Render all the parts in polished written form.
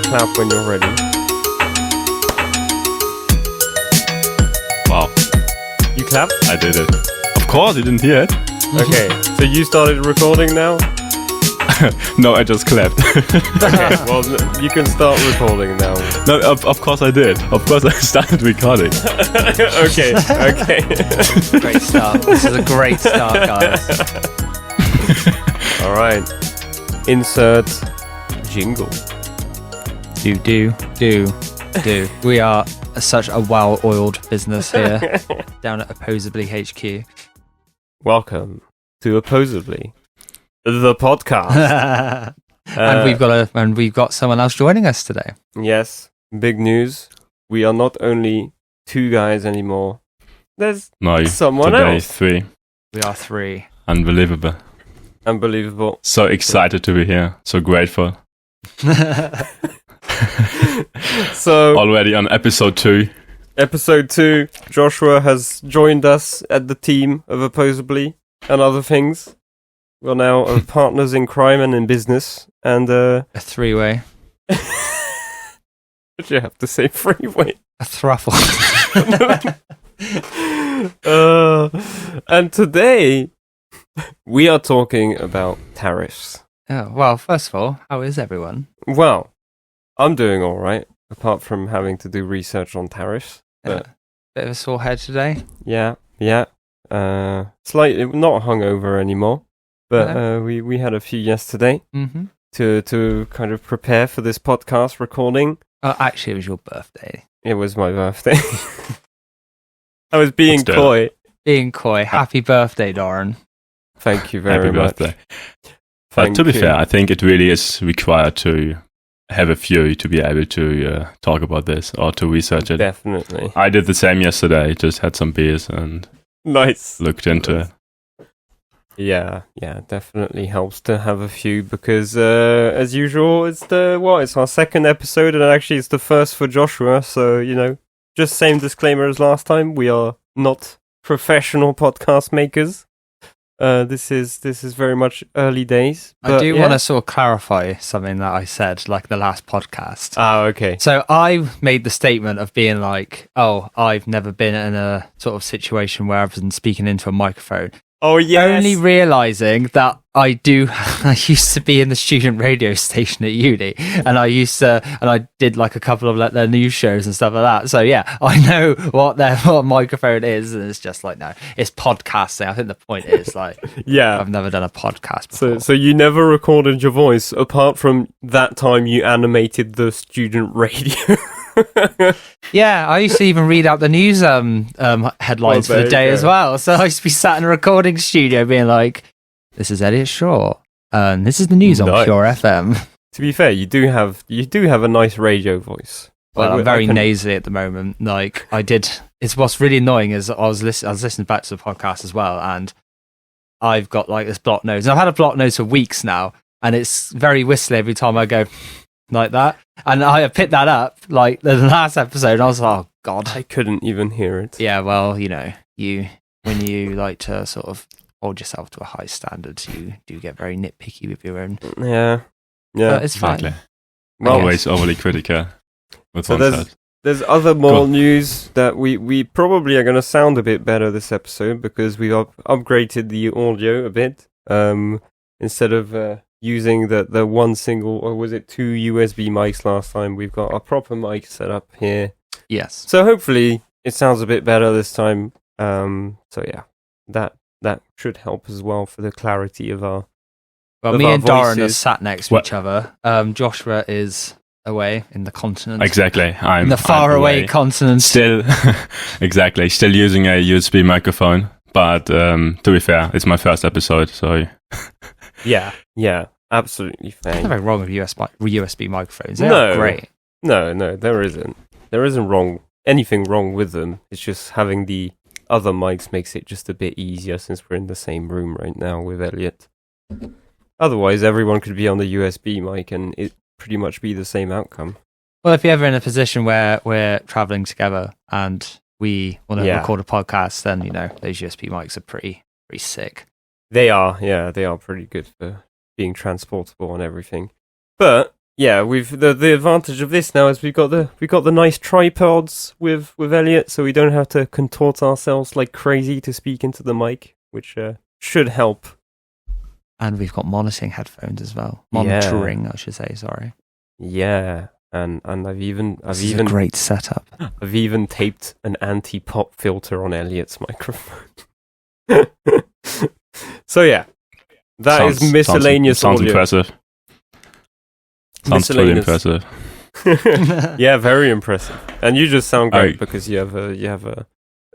clap when you're ready. Wow. You clapped? I did it. Of course, you didn't hear it. Okay, so you started recording now? No, I just clapped. Okay, well, you can start recording now. No, of course I did. Of course I started recording. Okay. Great start. This is a great start, guys. All right. Insert jingle. Do. We are such a well-oiled business here down at Opposably HQ. Welcome to Opposably, the podcast. And we've got someone else joining us today. Yes, big news. We are not only two guys anymore. There's someone today else. 3. We are 3. Unbelievable. Unbelievable. So excited to be here. So grateful. So already on episode 2. Episode 2, Joshua has joined us at the team of Opposably and other things. We're now partners in crime and in business. And a 3-way. Did you have to say freeway? A thruffle. And today we are talking about tariffs. Oh, well, first of all, how is everyone? Well, I'm doing all right, apart from having to do research on tariffs. Bit of a sore head today? Yeah. Slightly not hungover anymore, but we had a few yesterday to kind of prepare for this podcast recording. Oh, actually, it was your birthday. It was my birthday. I was being coy. Being coy. Happy birthday, Doran. Thank you very Happy much. birthday. But to be fair, I think it really is required to have a few to be able to talk about this or to research it. Definitely. I did the same yesterday. Just had some beers and looked into it. Yeah, definitely helps to have a few because, as usual, it's our second episode and actually it's the first for Joshua. So, just same disclaimer as last time. We are not professional podcast makers. This is very much early days. I do want to sort of clarify something that I said, like the last podcast. Oh, okay. So I made the statement of being like, oh, I've never been in a sort of situation where I've been speaking into a microphone. Oh, yes. Only realising that I used to be in the student radio station at uni, and I did like a couple of their news shows and stuff like that. So yeah, I know what a microphone is, and it's just like, no, it's podcasting. I think the point is like, yeah, I've never done a podcast before. So you never recorded your voice apart from that time you animated the student radio. Yeah, I used to even read out the news headlines for the day as well. So I used to be sat in a recording studio being like, this is Elliot Shaw, and this is the news on Pure FM. To be fair, you do have a nice radio voice. Well, I'm very nasally at the moment. Like I did, it's what's really annoying is I was listening back to the podcast as well, and I've got like this blocked nose. And I've had a blocked nose for weeks now, and it's very whistly every time I go like that. And I picked that up like the last episode, and I was like, oh god, I couldn't even hear it. Yeah, well, when you like to sort of hold yourself to a high standard, you do get very nitpicky with your own. Yeah, but it's fine. Exactly. Well, always overly critical. So there's other more news that we probably are going to sound a bit better this episode because we've upgraded the audio a bit. Instead of using the one single, or was it 2 USB mics last time, we've got a proper mic set up here. Yes. So hopefully it sounds a bit better this time. So yeah, that should help as well for the clarity of our. Well, me and Darren are sat next to each other. Joshua is away in the continent. Exactly. I'm in the faraway continent. Still, exactly. Still using a USB microphone, but to be fair, it's my first episode, so. Yeah, absolutely fair. There's nothing wrong with USB microphones. They're great. No, there isn't. There isn't anything wrong with them. It's just having the other mics makes it just a bit easier since we're in the same room right now with Elliot. Otherwise, everyone could be on the USB mic and it pretty much be the same outcome. Well, if you're ever in a position where we're traveling together and we want to record a podcast, then those USB mics are pretty sick. They are pretty good for being transportable and everything. But we've the advantage of this now is we've got the nice tripods with Elliot, so we don't have to contort ourselves like crazy to speak into the mic, which should help. And we've got monitoring headphones as well. Monitoring, I should say. Sorry. Yeah, and I've even a great setup. I've even taped an anti-pop filter on Elliot's microphone. So yeah, that is miscellaneous. Sounds impressive. Sounds truly impressive. Yeah, very impressive. And you just sound great because you have a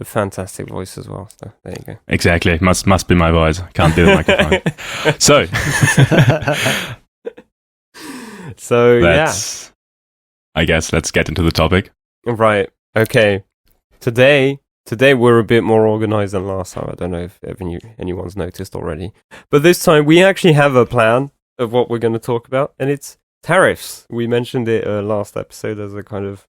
fantastic voice as well. So there you go. Exactly, must be my voice. Can't do the microphone. So I guess let's get into the topic. Right. Okay. Today we're a bit more organized than last time. I don't know if anyone's noticed already. But this time we actually have a plan of what we're going to talk about, and it's tariffs. We mentioned it last episode as a kind of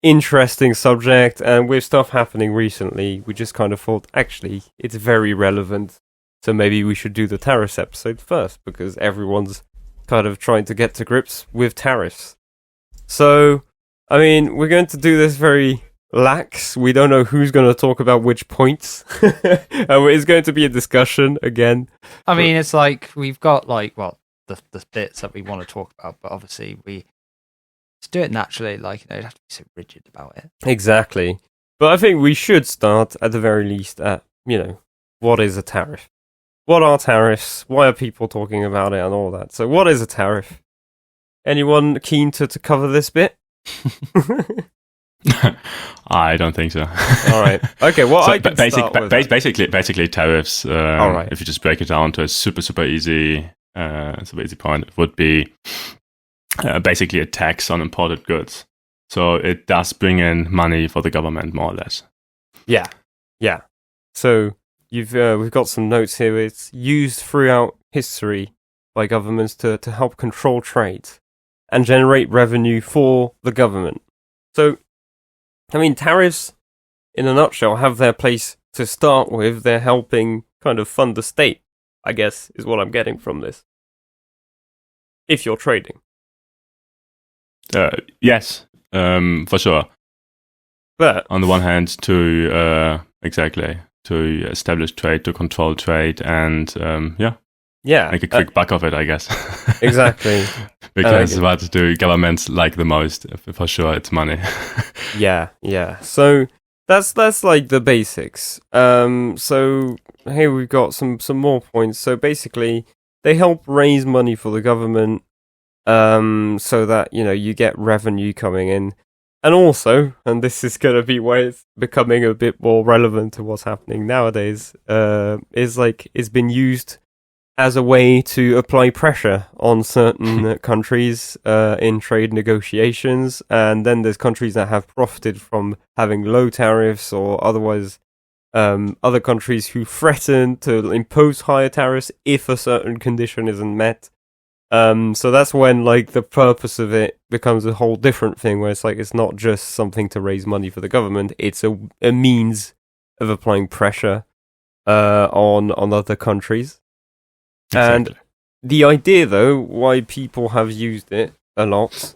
interesting subject, and with stuff happening recently, we just kind of thought, actually, it's very relevant, so maybe we should do the tariffs episode first, because everyone's kind of trying to get to grips with tariffs. So, I mean, we're going to do this very lax. We don't know who's going to talk about which points. It's going to be a discussion again. I mean, it's like we've got the bits that we want to talk about, but obviously we just do it naturally. Like, you don't have to be so rigid about it. Exactly. But I think we should start at the very least at, what is a tariff? What are tariffs? Why are people talking about it and all that? So what is a tariff? Anyone keen to cover this bit? I don't think so. All right. Okay. Well, so basically tariffs. All right. If you just break it down to a super easy point, it would be basically a tax on imported goods. So it does bring in money for the government, more or less. Yeah. So we've got some notes here. It's used throughout history by governments to help control trade and generate revenue for the government. So, I mean, tariffs, in a nutshell, have their place to start with. They're helping kind of fund the state, I guess, is what I'm getting from this. If you're trading. Yes, for sure. But on the one hand, to establish trade, to control trade, and make a quick buck of it, I guess. Exactly. Because what do governments like the most? For sure, it's money. Yeah. So that's like the basics. So here we've got some more points. So basically, they help raise money for the government, so that you get revenue coming in, and also, and this is going to be why it's becoming a bit more relevant to what's happening nowadays. It's been used as a way to apply pressure on certain countries in trade negotiations, and then there's countries that have profited from having low tariffs, or otherwise other countries who threaten to impose higher tariffs if a certain condition isn't met. So that's when the purpose of it becomes a whole different thing, where it's not just something to raise money for the government, it's a means of applying pressure on other countries. Exactly. And the idea, though, why people have used it a lot,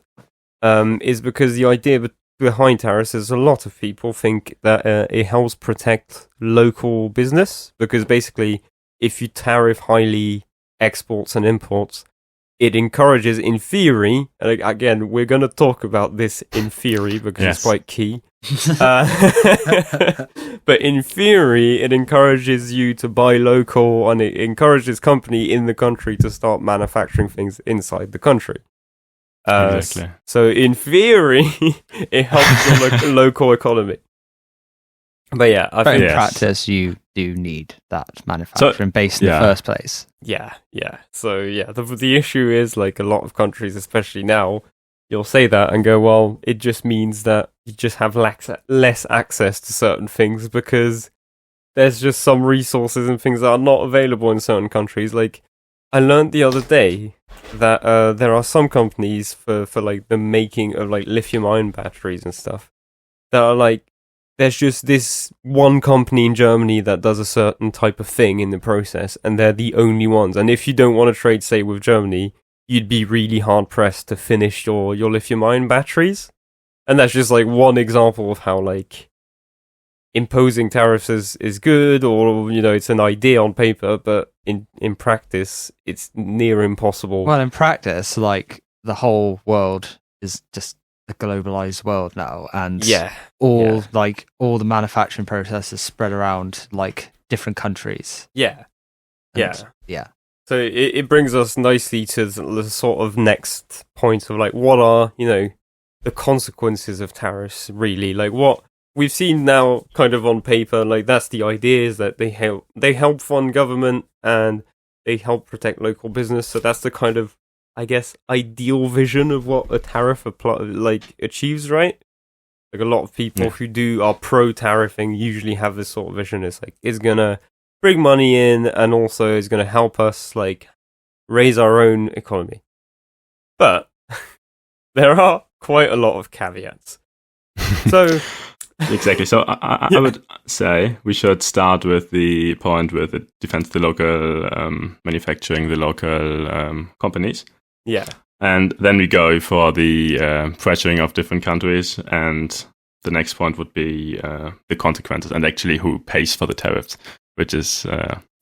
is because the idea behind tariffs is a lot of people think that it helps protect local business, because basically, if you tariff highly exports and imports, it encourages, in theory, and again, we're going to talk about this in theory because it's quite key. But in theory, it encourages you to buy local, and it encourages company in the country to start manufacturing things inside the country. Exactly. So in theory, it helps the local economy. But yeah, I think in practice, you do need that manufacturing base in the first place. Yeah. So yeah, the issue is a lot of countries, especially now, you'll say that and go, well, it just means that you just have less access to certain things because there's just some resources and things that are not available in certain countries. I learned the other day that there are some companies for the making of lithium-ion batteries and stuff that are there's just this one company in Germany that does a certain type of thing in the process, and they're the only ones. And if you don't want to trade, say, with Germany, you'd be really hard pressed to finish your lithium-ion batteries. And that's just like one example of how like imposing tariffs is good, or it's an idea on paper, but in practice it's near impossible. Well, in practice, like the whole world is just a globalized world now, and all the manufacturing processes spread around like different countries. Yeah. So it brings us nicely to the sort of next point of like, what are the consequences of tariffs really? Like, what we've seen now kind of on paper, like that's the idea, is that they help fund government and they help protect local business. So that's the kind of, I guess, ideal vision of what a tariff achieves, right? Like a lot of people who are pro-tariffing usually have this sort of vision. It's like, it's gonna bring money in and also is gonna help us like raise our own economy. But there are quite a lot of caveats. So exactly. So I would say we should start with the point with it defends the local manufacturing, the local companies. Yeah. And then we go for the pressuring of different countries. And the next point would be the consequences and actually who pays for the tariffs, which is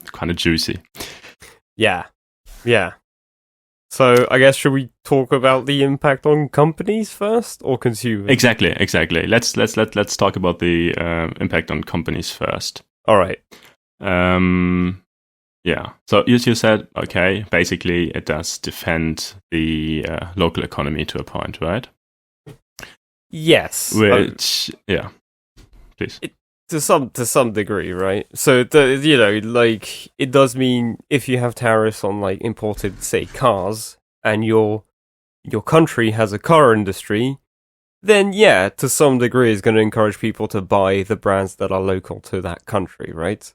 kind of juicy. Yeah. So I guess, should we talk about the impact on companies first or consumers? Exactly. Let's talk about the impact on companies first. All right. Yeah. So you said, okay, basically it does defend the local economy to a point, right? Yes. Which, please. To some degree, right? So it does mean if you have tariffs on like imported, say, cars, and your country has a car industry, then to some degree it's going to encourage people to buy the brands that are local to that country, right?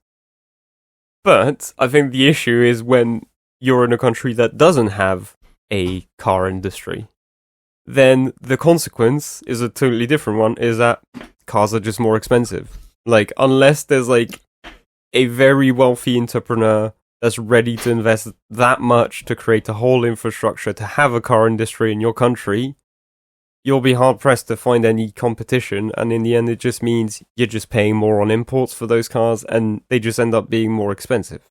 But I think the issue is when you're in a country that doesn't have a car industry, then the consequence is a totally different one, is that cars are just more expensive. Like, unless there's like a very wealthy entrepreneur that's ready to invest that much to create a whole infrastructure to have a car industry in your country, you'll be hard pressed to find any competition. And in the end, it just means you're just paying more on imports for those cars, and they just end up being more expensive.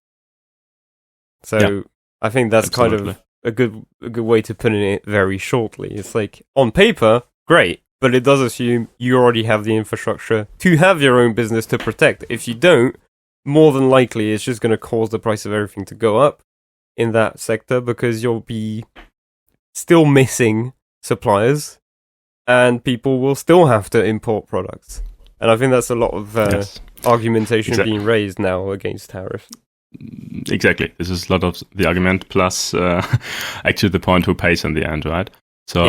So I think that's absolutely kind of a good way to put it very shortly. It's like, on paper, great. But it does assume you already have the infrastructure to have your own business to protect. If you don't, more than likely it's just going to cause the price of everything to go up in that sector, because you'll be still missing suppliers and people will still have to import products. And I think that's a lot of argumentation being raised now against tariffs. Exactly. This is a lot of the argument, plus actually the point who pays in the end, right? So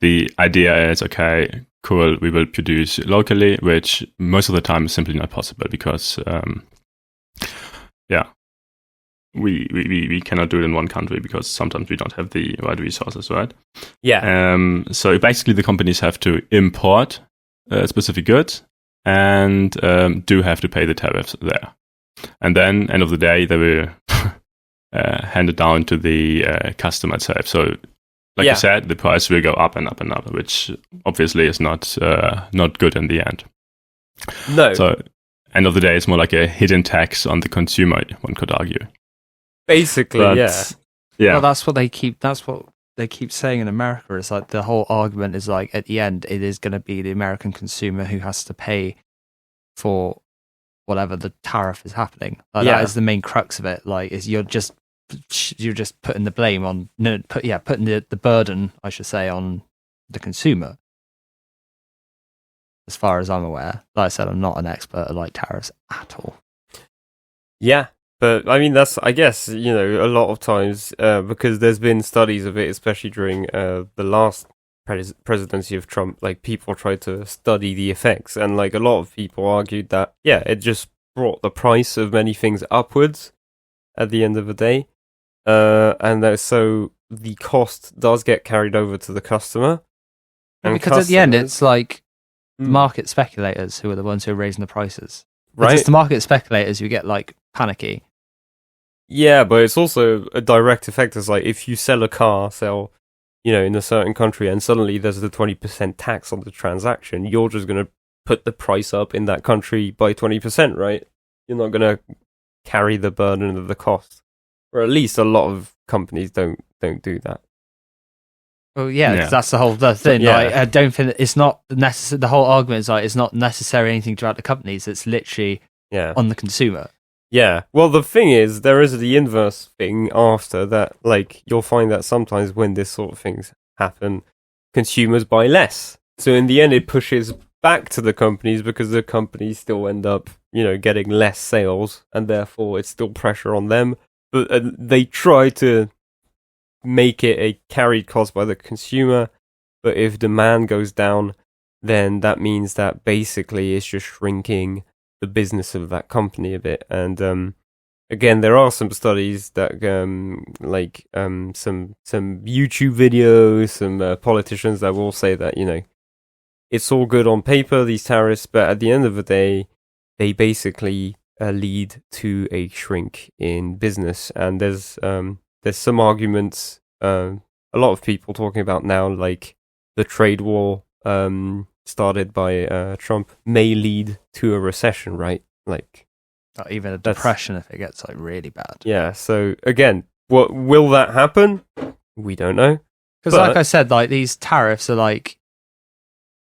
the idea is, okay, cool, we will produce locally, which most of the time is simply not possible because, we cannot do it in one country because sometimes we don't have the right resources, right? Yeah. So basically the companies have to import specific goods and do have to pay the tariffs there. And then, end of the day, they will hand it down to the customer itself. So, like you said, the price will go up and up and up, which obviously is not good in the end. No. So, end of the day, it's more like a hidden tax on the consumer, one could argue. Basically, but, yeah. Well, that's what they keep saying in America. It's like the whole argument is like, at the end, it is going to be the American consumer who has to pay for whatever the tariff is happening. Like, that is the main crux of it. Like, is you're just putting the blame on putting the burden, I should say, on the consumer. As far as I'm aware, like I said, I'm not an expert at like tariffs at all. Yeah, but I mean that's, I guess, a lot of times because there's been studies of it, especially during the last presidency of Trump. Like, people tried to study the effects, and like a lot of people argued that it just brought the price of many things upwards at the end of the day, and so the cost does get carried over to the customer. And because at the end, it's like market speculators who are the ones who are raising the prices. Right. It's the market speculators who get like panicky. Yeah, but it's also a direct effect. It's like if you sell a car, in a certain country, and suddenly there's the 20% tax on the transaction, you're just going to put the price up in that country by 20%, right? You're not going to carry the burden of the cost. Or at least a lot of companies don't do that. Well, yeah, 'cause that's the whole thing. Yeah. Like, I don't think it's not necessary. The whole argument is like it's not necessary anything throughout the companies. It's literally on the consumer. Yeah. Well, the thing is, there is the inverse thing after that. Like, you'll find that sometimes when this sort of things happen, consumers buy less. So in the end, it pushes back to the companies because the companies still end up, getting less sales, and therefore it's still pressure on them. But they try to make it a carried cost by the consumer. But if demand goes down, then that means that basically it's just shrinking the business of that company a bit. And again, there are some studies that some YouTube videos, some politicians that will say that it's all good on paper, these tariffs, but at the end of the day, they basically lead to a shrink in business. And there's some arguments, a lot of people talking about now, like the trade war started by Trump may lead to a recession, right? Like, or even a depression if it gets like really bad. Yeah. So again, what will that happen? We don't know. Because like I said, like these tariffs are like,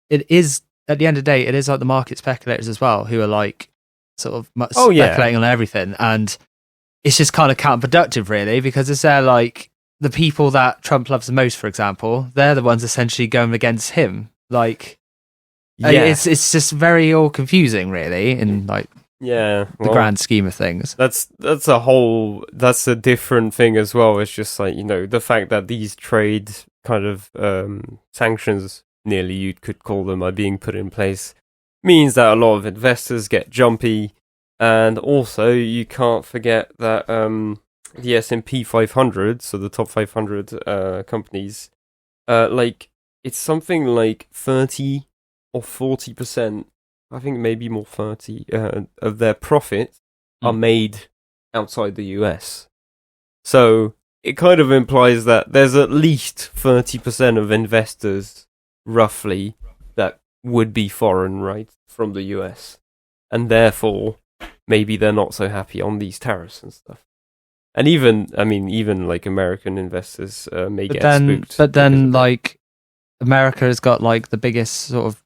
it is at the end of the day, it is like the market speculators as well who are like sort of speculating on everything, and it's just kind of counterproductive, really, because it's there like the people that Trump loves the most, for example, they're the ones essentially going against him. Like, it's just very all confusing, really, in like the grand scheme of things. That's a different thing as well. It's just like the fact that these trade kind of sanctions, nearly you could call them, are being put in place, means that a lot of investors get jumpy, and also you can't forget that the S&P 500, so the top 500 companies, like it's something like 30 or 40%, I think maybe more 30 of their profits are made outside the US. So it kind of implies that there's at least 30% of investors, roughly, that would be foreign, right, from the US. And therefore, maybe they're not so happy on these tariffs and stuff. And even like American investors may get spooked. But then, like, America has got like the biggest sort of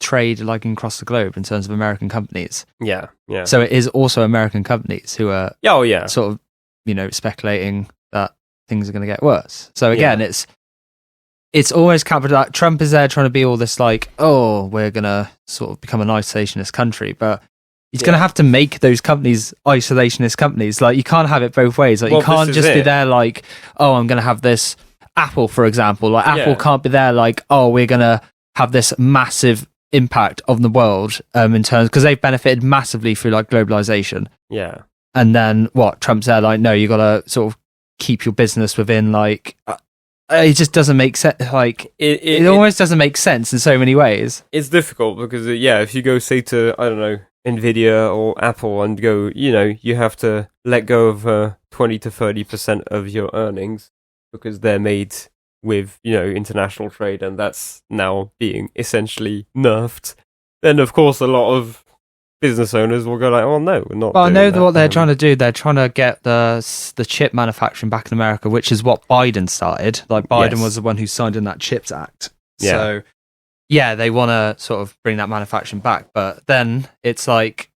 trade like across the globe in terms of American companies. Yeah. So it is also American companies who are sort of, speculating that things are going to get worse. So again, it's always counterproductive. Trump is there trying to be all this like, oh, we're going to sort of become an isolationist country, but he's going to have to make those companies isolationist companies. Like, you can't have it both ways. Like, you can't just be there like, oh, I'm going to have this Apple, for example. Like, Apple can't be there like, oh, we're going to have this massive impact on the world in terms, because they've benefited massively through like globalization. Yeah. And then what? Trump's there like, no, you got to sort of keep your business within like... it just doesn't make sense. Like, it almost doesn't make sense in so many ways. It's difficult because, if you go, say, to, I don't know, Nvidia or Apple and go, you have to let go of 20 to 30% of your earnings because they're made with, international trade, and that's now being essentially nerfed, then of course a lot of business owners will go like, oh no, we're not. Well, I know what they're trying to do. They're trying to get the chip manufacturing back in America, which is what Biden started. Like, Biden was the one who signed in that CHIPS Act. Yeah. So they want to sort of bring that manufacturing back, but then it's like,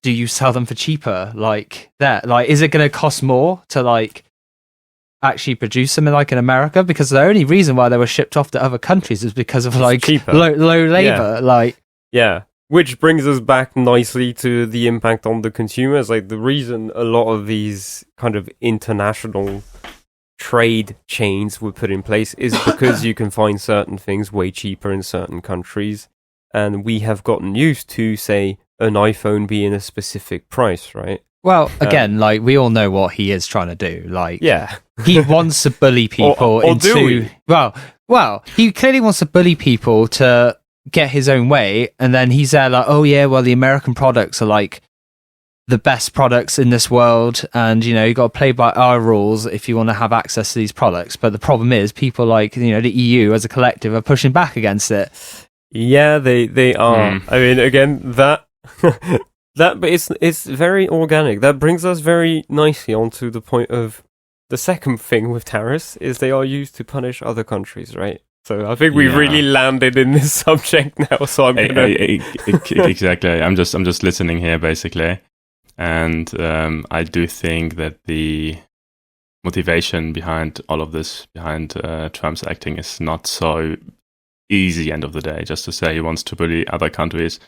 do you sell them for cheaper? Like, is it going to cost more to like actually produce them in America? Because the only reason why they were shipped off to other countries is because of like low labor. Which brings us back nicely to the impact on the consumers. Like, the reason a lot of these kind of international trade chains were put in place is because you can find certain things way cheaper in certain countries, and we have gotten used to, say, an iPhone being a specific price, right? Well, again, like, we all know what he is trying to do. Like, he wants to bully people into... Well, he clearly wants to bully people to get his own way, and then he's there like, oh yeah, well, the American products are like the best products in this world, and you got to play by our rules if you want to have access to these products. But the problem is, people like the EU as a collective are pushing back against it. Yeah, they are. I mean, again, that but it's very organic. That brings us very nicely onto the point of the second thing with tariffs is they are used to punish other countries, right? So I think we've really landed in this subject now. So I'm gonna exactly. I'm just listening here basically, and I do think that the motivation behind all of this, behind Trump's acting, is not so easy. End of the day, just to say he wants to bully other countries,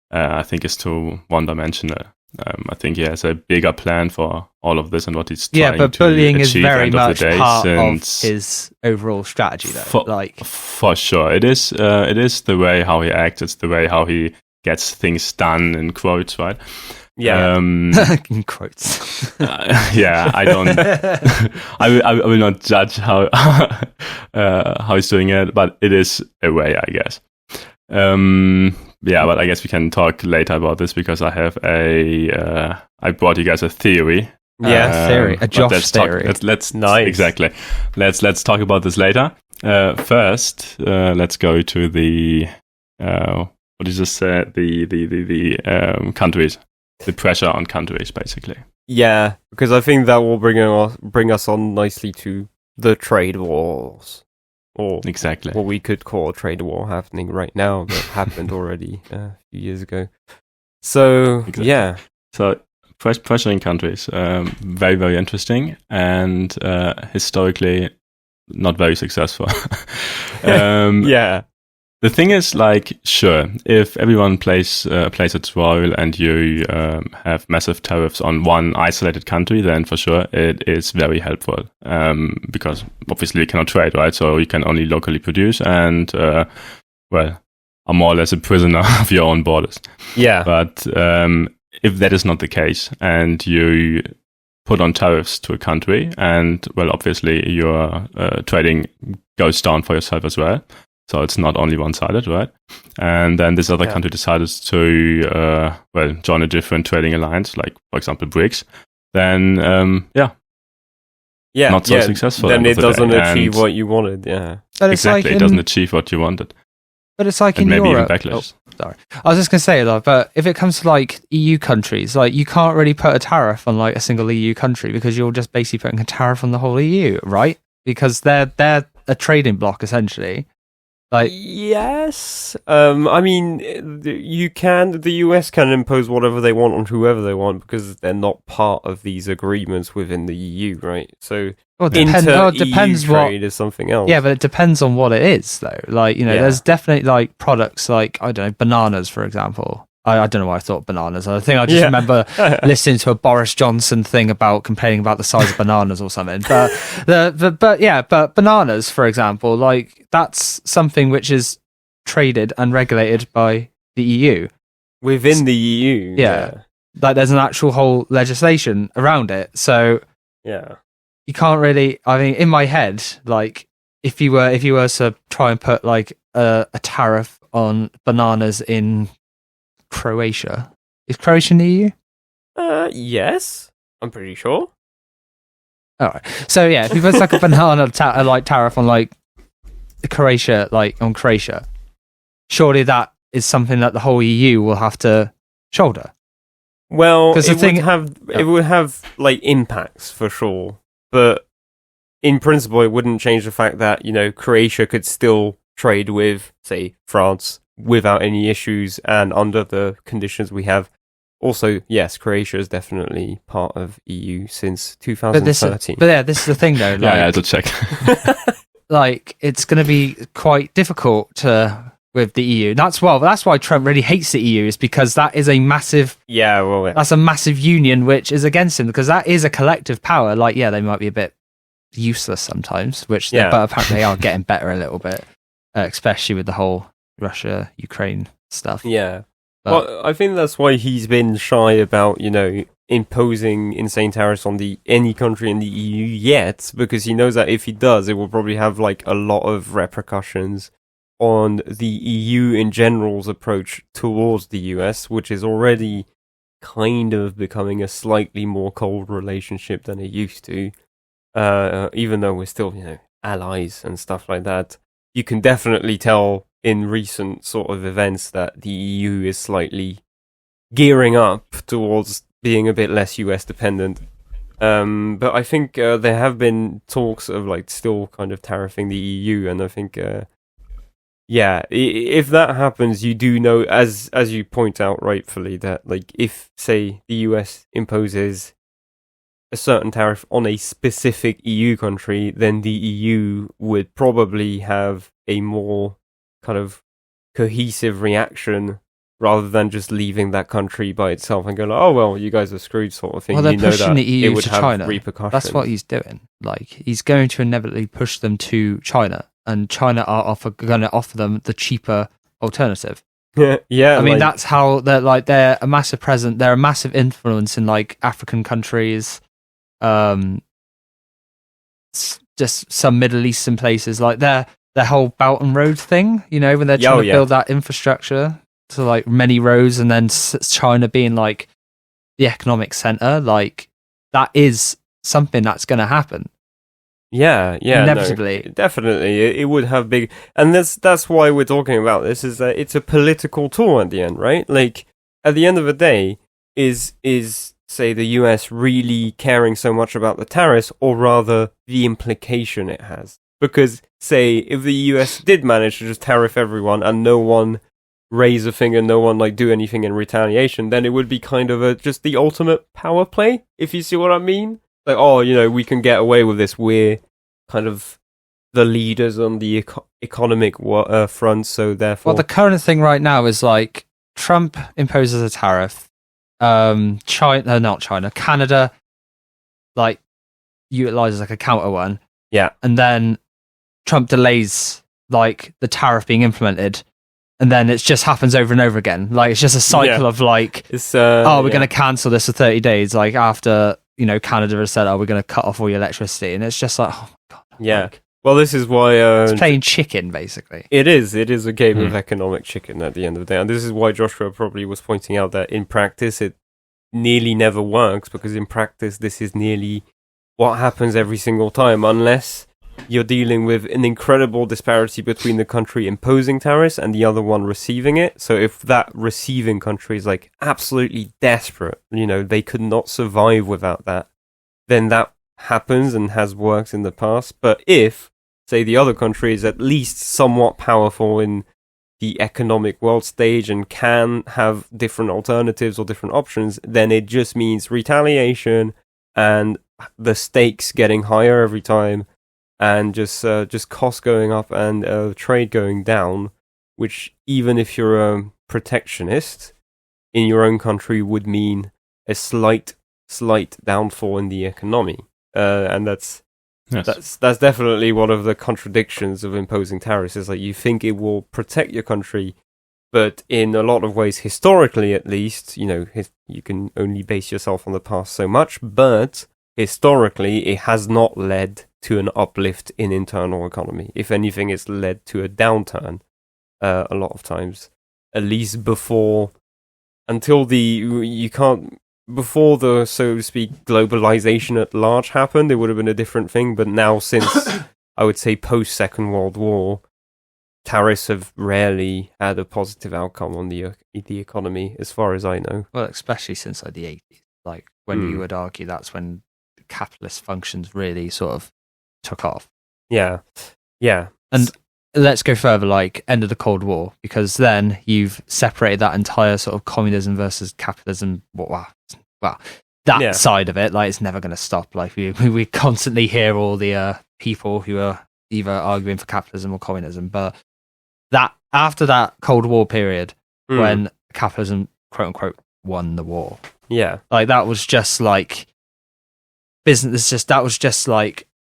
I think is too one-dimensional. I think he has a bigger plan for all of this and what he's trying to achieve. Yeah, but bullying is very end much of the day, part of his overall strategy, though. For sure, it is. It is the way how he acts. It's the way how he gets things done, in quotes, right? Yeah, in quotes. Yeah, I don't. I will not judge how he's doing it, but it is a way, I guess. Yeah, but I guess we can talk later about this because I have I brought you guys a theory. Yeah, theory, a Josh theory. Let's nice. Exactly. Let's talk about this later. First, let's go to the what did you just say? The countries, the pressure on countries, basically. Yeah, because I think that will bring us on nicely to the trade wars. Or exactly what we could call a trade war happening right now, but happened already a few years ago. So, yeah. So, pressuring countries, very, very interesting, and historically not very successful. Yeah. The thing is, like, sure, if everyone plays its role and you have massive tariffs on one isolated country, then for sure it is very helpful because obviously you cannot trade, right? So you can only locally produce and, are more or less a prisoner of your own borders. Yeah. But if that is not the case and you put on tariffs to a country and, obviously your trading goes down for yourself as well. So it's not only one-sided, right? And then this other country decides to, join a different trading alliance, like, for example, BRICS. Then, not so successful. Then it doesn't achieve what you wanted, yeah. But exactly, it doesn't achieve what you wanted. But it's like and in maybe Europe. Even backlash. Oh, sorry. I was just going to say, though, but if it comes to, like, EU countries, like, you can't really put a tariff on, like, a single EU country because you're just basically putting a tariff on the whole EU, right? Because they're a trading bloc, essentially. Like, yes, I mean, the US can impose whatever they want on whoever they want because they're not part of these agreements within the EU, right? So, depends trade is something else. Yeah, but it depends on what it is, though. Like, there's definitely like products like, I don't know, bananas, for example. I don't know why I thought bananas. I think I just remember listening to a Boris Johnson thing about complaining about the size of bananas or something. But bananas, for example, like that's something which is traded and regulated by the EU. Within the EU. Yeah. Like there's an actual whole legislation around it. So yeah. You can't really, I mean, in my head, like if you were to try and put like a tariff on bananas in Croatia. Is Croatia in the EU? Yes. I'm pretty sure. Alright. So yeah, if you put like a banana tariff on like Croatia, like on Croatia, surely that is something that the whole EU will have to shoulder. Well, it would have like impacts for sure, but in principle, it wouldn't change the fact that Croatia could still trade with, say, France without any issues and under the conditions we have. Also, yes, Croatia is definitely part of EU since 2013. This is the thing though. Like, I had to check. Like, it's going to be quite difficult with the EU. That's why Trump really hates the EU, is because that is a massive... That's a massive union which is against him, because that is a collective power. Like, they might be a bit useless sometimes, but apparently they are getting better a little bit, especially with the whole Russia-Ukraine stuff. Yeah. Well, I think that's why he's been shy about, imposing insane tariffs on any country in the EU yet, because he knows that if he does, it will probably have like a lot of repercussions on the EU in general's approach towards the US, which is already kind of becoming a slightly more cold relationship than it used to. Even though we're still, allies and stuff like that, you can definitely tell in recent sort of events that the EU is slightly gearing up towards being a bit less US dependent. But I think there have been talks of still kind of tariffing the EU, and I think if that happens, you do know, as you point out rightfully, that if say the US imposes a certain tariff on a specific EU country, then the EU would probably have a more kind of cohesive reaction rather than just leaving that country by itself and going, "Oh well, you guys are screwed," sort of thing. Well, they're pushing the EU it would to have China. repercussions. That's what he's doing. He's going to inevitably push them to China, and China are going to offer them the cheaper alternative. Yeah, I mean, that's how they're a massive presence. They're a massive influence in African countries. Just some Middle Eastern places, their whole Belt and Road thing, when they're trying to build that infrastructure to many roads, and then China being the economic center, that is something that's going to happen. Yeah, inevitably. No, definitely, it would have big, and that's why we're talking about this. Is that it's a political tool at the end, right? At the end of the day, is say the US really caring so much about the tariffs, or rather the implication it has? Because say if the US did manage to just tariff everyone and no one raise a finger, no one do anything in retaliation, then it would be kind of just the ultimate power play, if you see what I mean. We can get away with this. We're kind of the leaders on the economic front, so therefore. Well, the current thing right now is Trump imposes a tariff. Canada, utilizes a counter one. Yeah. And then Trump delays the tariff being implemented, and then it just happens over and over again. It's just a cycle of we're going to cancel this for 30 days. After Canada has said, we're going to cut off all your electricity, and it's just oh my god. Yeah. Well, this is why it's playing chicken, basically. It is a game of economic chicken at the end of the day, and this is why Joshua probably was pointing out that in practice it nearly never works, because in practice this is nearly what happens every single time, unless you're dealing with an incredible disparity between the country imposing tariffs and the other one receiving it. So if that receiving country is absolutely desperate, they could not survive without that, then that happens and has worked in the past. But if, say, the other country is at least somewhat powerful in the economic world stage and can have different alternatives or different options, then it just means retaliation and the stakes getting higher every time, and just costs going up and trade going down, which even if you're a protectionist in your own country would mean a slight downfall in the economy, and that's definitely one of the contradictions of imposing tariffs. Is you think it will protect your country, but in a lot of ways, historically at least, you can only base yourself on the past so much, but historically it has not led to an uplift in internal economy. If anything, it's led to a downturn a lot of times, at least before the, so to speak, globalization at large happened, it would have been a different thing. But now, since I would say post Second World War, tariffs have rarely had a positive outcome on the economy, as far as I know. Well, especially since the 80s, when you would argue that's when capitalist functions really sort of took off. Yeah. And let's go further, end of the Cold War, because then you've separated that entire sort of communism versus capitalism. Well, that side of it, it's never going to stop. We constantly hear all the people who are either arguing for capitalism or communism, but that after that Cold War period, when capitalism, quote unquote, won the war, that was just business. That was just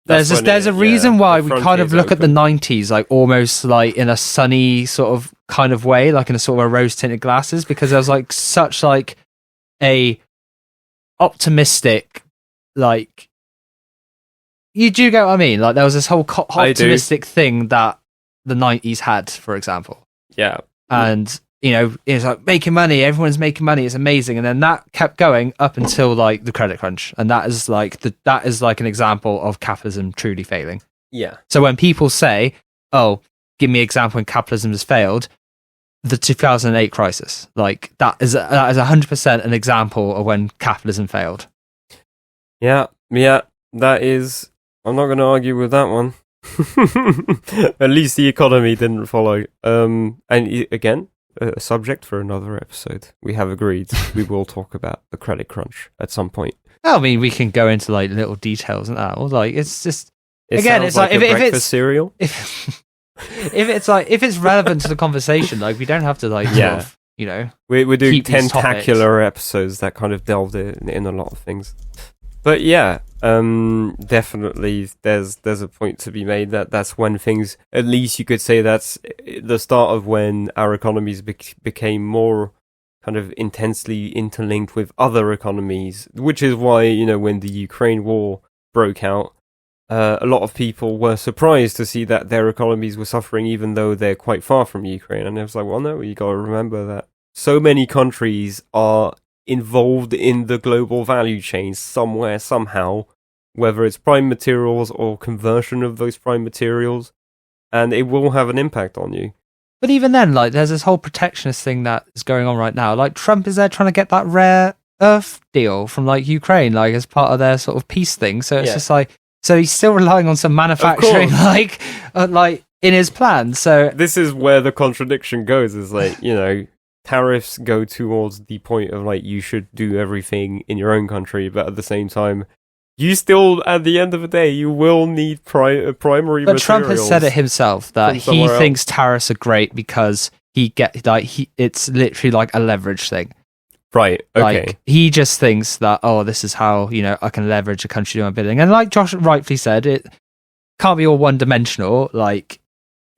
there's a reason why we kind of look at the 90s almost in a sunny sort of kind of way, in a sort of a rose tinted glasses, because there was such a optimistic, you do get what I mean? There was this whole optimistic thing that the 90s had, for example. Yeah. And it's like making money, everyone's making money, it's amazing. And then that kept going up until like the credit crunch. And that is like an example of capitalism truly failing. Yeah. So when people say, oh, give me an example when capitalism has failed, the 2008 crisis, like that is 100% an example of when capitalism failed. Yeah, that is, I'm not going to argue with that one. At least the economy didn't follow. And again, a subject for another episode. We have agreed we will talk about the credit crunch at some point. I mean, we can go into like little details and that. Or like, it's just it's like if it's cereal. If it's relevant to the conversation, like we don't have to like sort of, we're doing tentacular episodes that kind of delved in a lot of things. But yeah, definitely there's a point to be made that's when things, at least you could say that's the start of when our economies became more kind of intensely interlinked with other economies, which is why, when the Ukraine war broke out, a lot of people were surprised to see that their economies were suffering even though they're quite far from Ukraine. And it was like, well, no, you got to remember that so many countries are involved in the global value chain somewhere, somehow, whether it's prime materials or conversion of those prime materials, and it will have an impact on you. But even then, like, there's this whole protectionist thing that is going on right now. Like, Trump is there trying to get that rare earth deal from, like, Ukraine, like, as part of their sort of peace thing. So it's just like, so he's still relying on some manufacturing, like in his plan. So this is where the contradiction goes, is like, tariffs go towards the point of like, you should do everything in your own country, but at the same time, you still, at the end of the day, you will need primary materials. But Trump has said it himself that he thinks tariffs are great because it's literally like a leverage thing. Right, okay. Like, he just thinks that, this is how, I can leverage a country doing bidding. And like Josh rightfully said, it can't be all one-dimensional, like,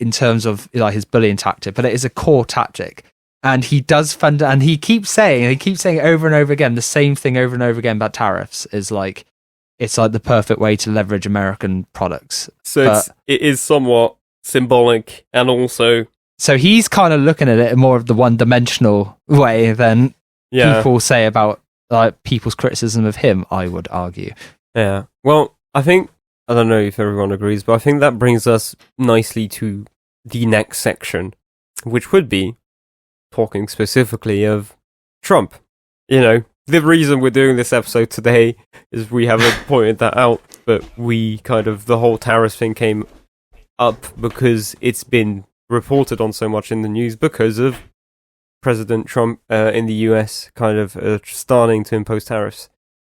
in terms of like his bullying tactic, but it is a core tactic. And he does and he keeps saying over and over again, the same thing over and over again about tariffs, is like, it's like the perfect way to leverage American products. So it is somewhat symbolic, and also... So he's kind of looking at it in more of the one-dimensional way than people say about like people's criticism of him, I would argue. Yeah. Well, I don't know if everyone agrees, but I think that brings us nicely to the next section, which would be talking specifically of Trump. The reason we're doing this episode today is we haven't pointed that out, but the whole tariffs thing came up because it's been reported on so much in the news because of President Trump in the US kind of starting to impose tariffs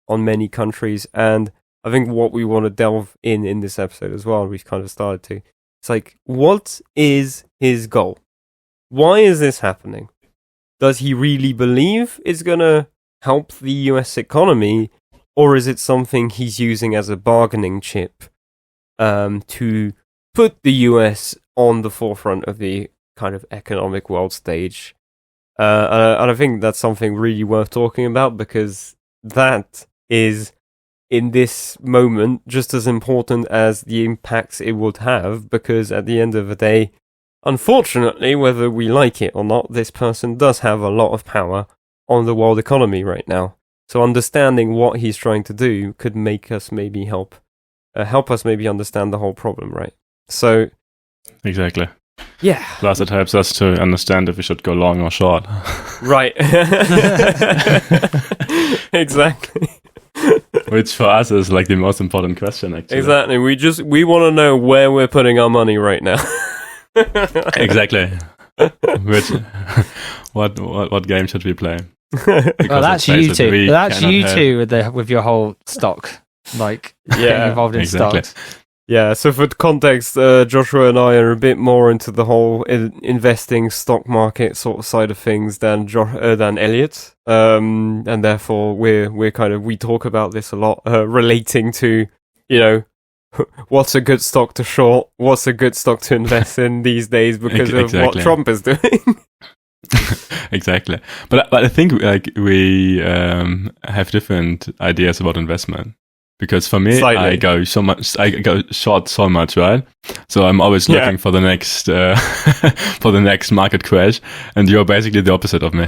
on many countries. And I think what we want to delve in this episode as well, we've kind of started to, it's like, what is his goal? Why is this happening? Does he really believe it's going to help the US economy, or is it something he's using as a bargaining chip to put the US on the forefront of the kind of economic world stage? And I think that's something really worth talking about, because that is, in this moment, just as important as the impacts it would have, because at the end of the day, unfortunately, whether we like it or not, this person does have a lot of power on the world economy right now. So understanding what he's trying to do could make us maybe help us maybe understand the whole problem, right? So... Exactly. Yeah. Plus, it helps us to understand if we should go long or short. Right. Exactly. Which for us is like the most important question, actually. Exactly. We want to know where we're putting our money right now. Exactly. What game should we play? Well, that's you two. That's you two with your whole stock, like getting involved in stocks. Yeah, so for context, Joshua and I are a bit more into the whole investing stock market sort of side of things than Elliot, and therefore we talk about this a lot, relating to, what's a good stock to short, what's a good stock to invest in these days because of what Trump is doing. Exactly, but I think like we have different ideas about investment. because for me, Slightly. I go short so much, right? So I'm always looking for the next for the next market crash, and you're basically the opposite of me.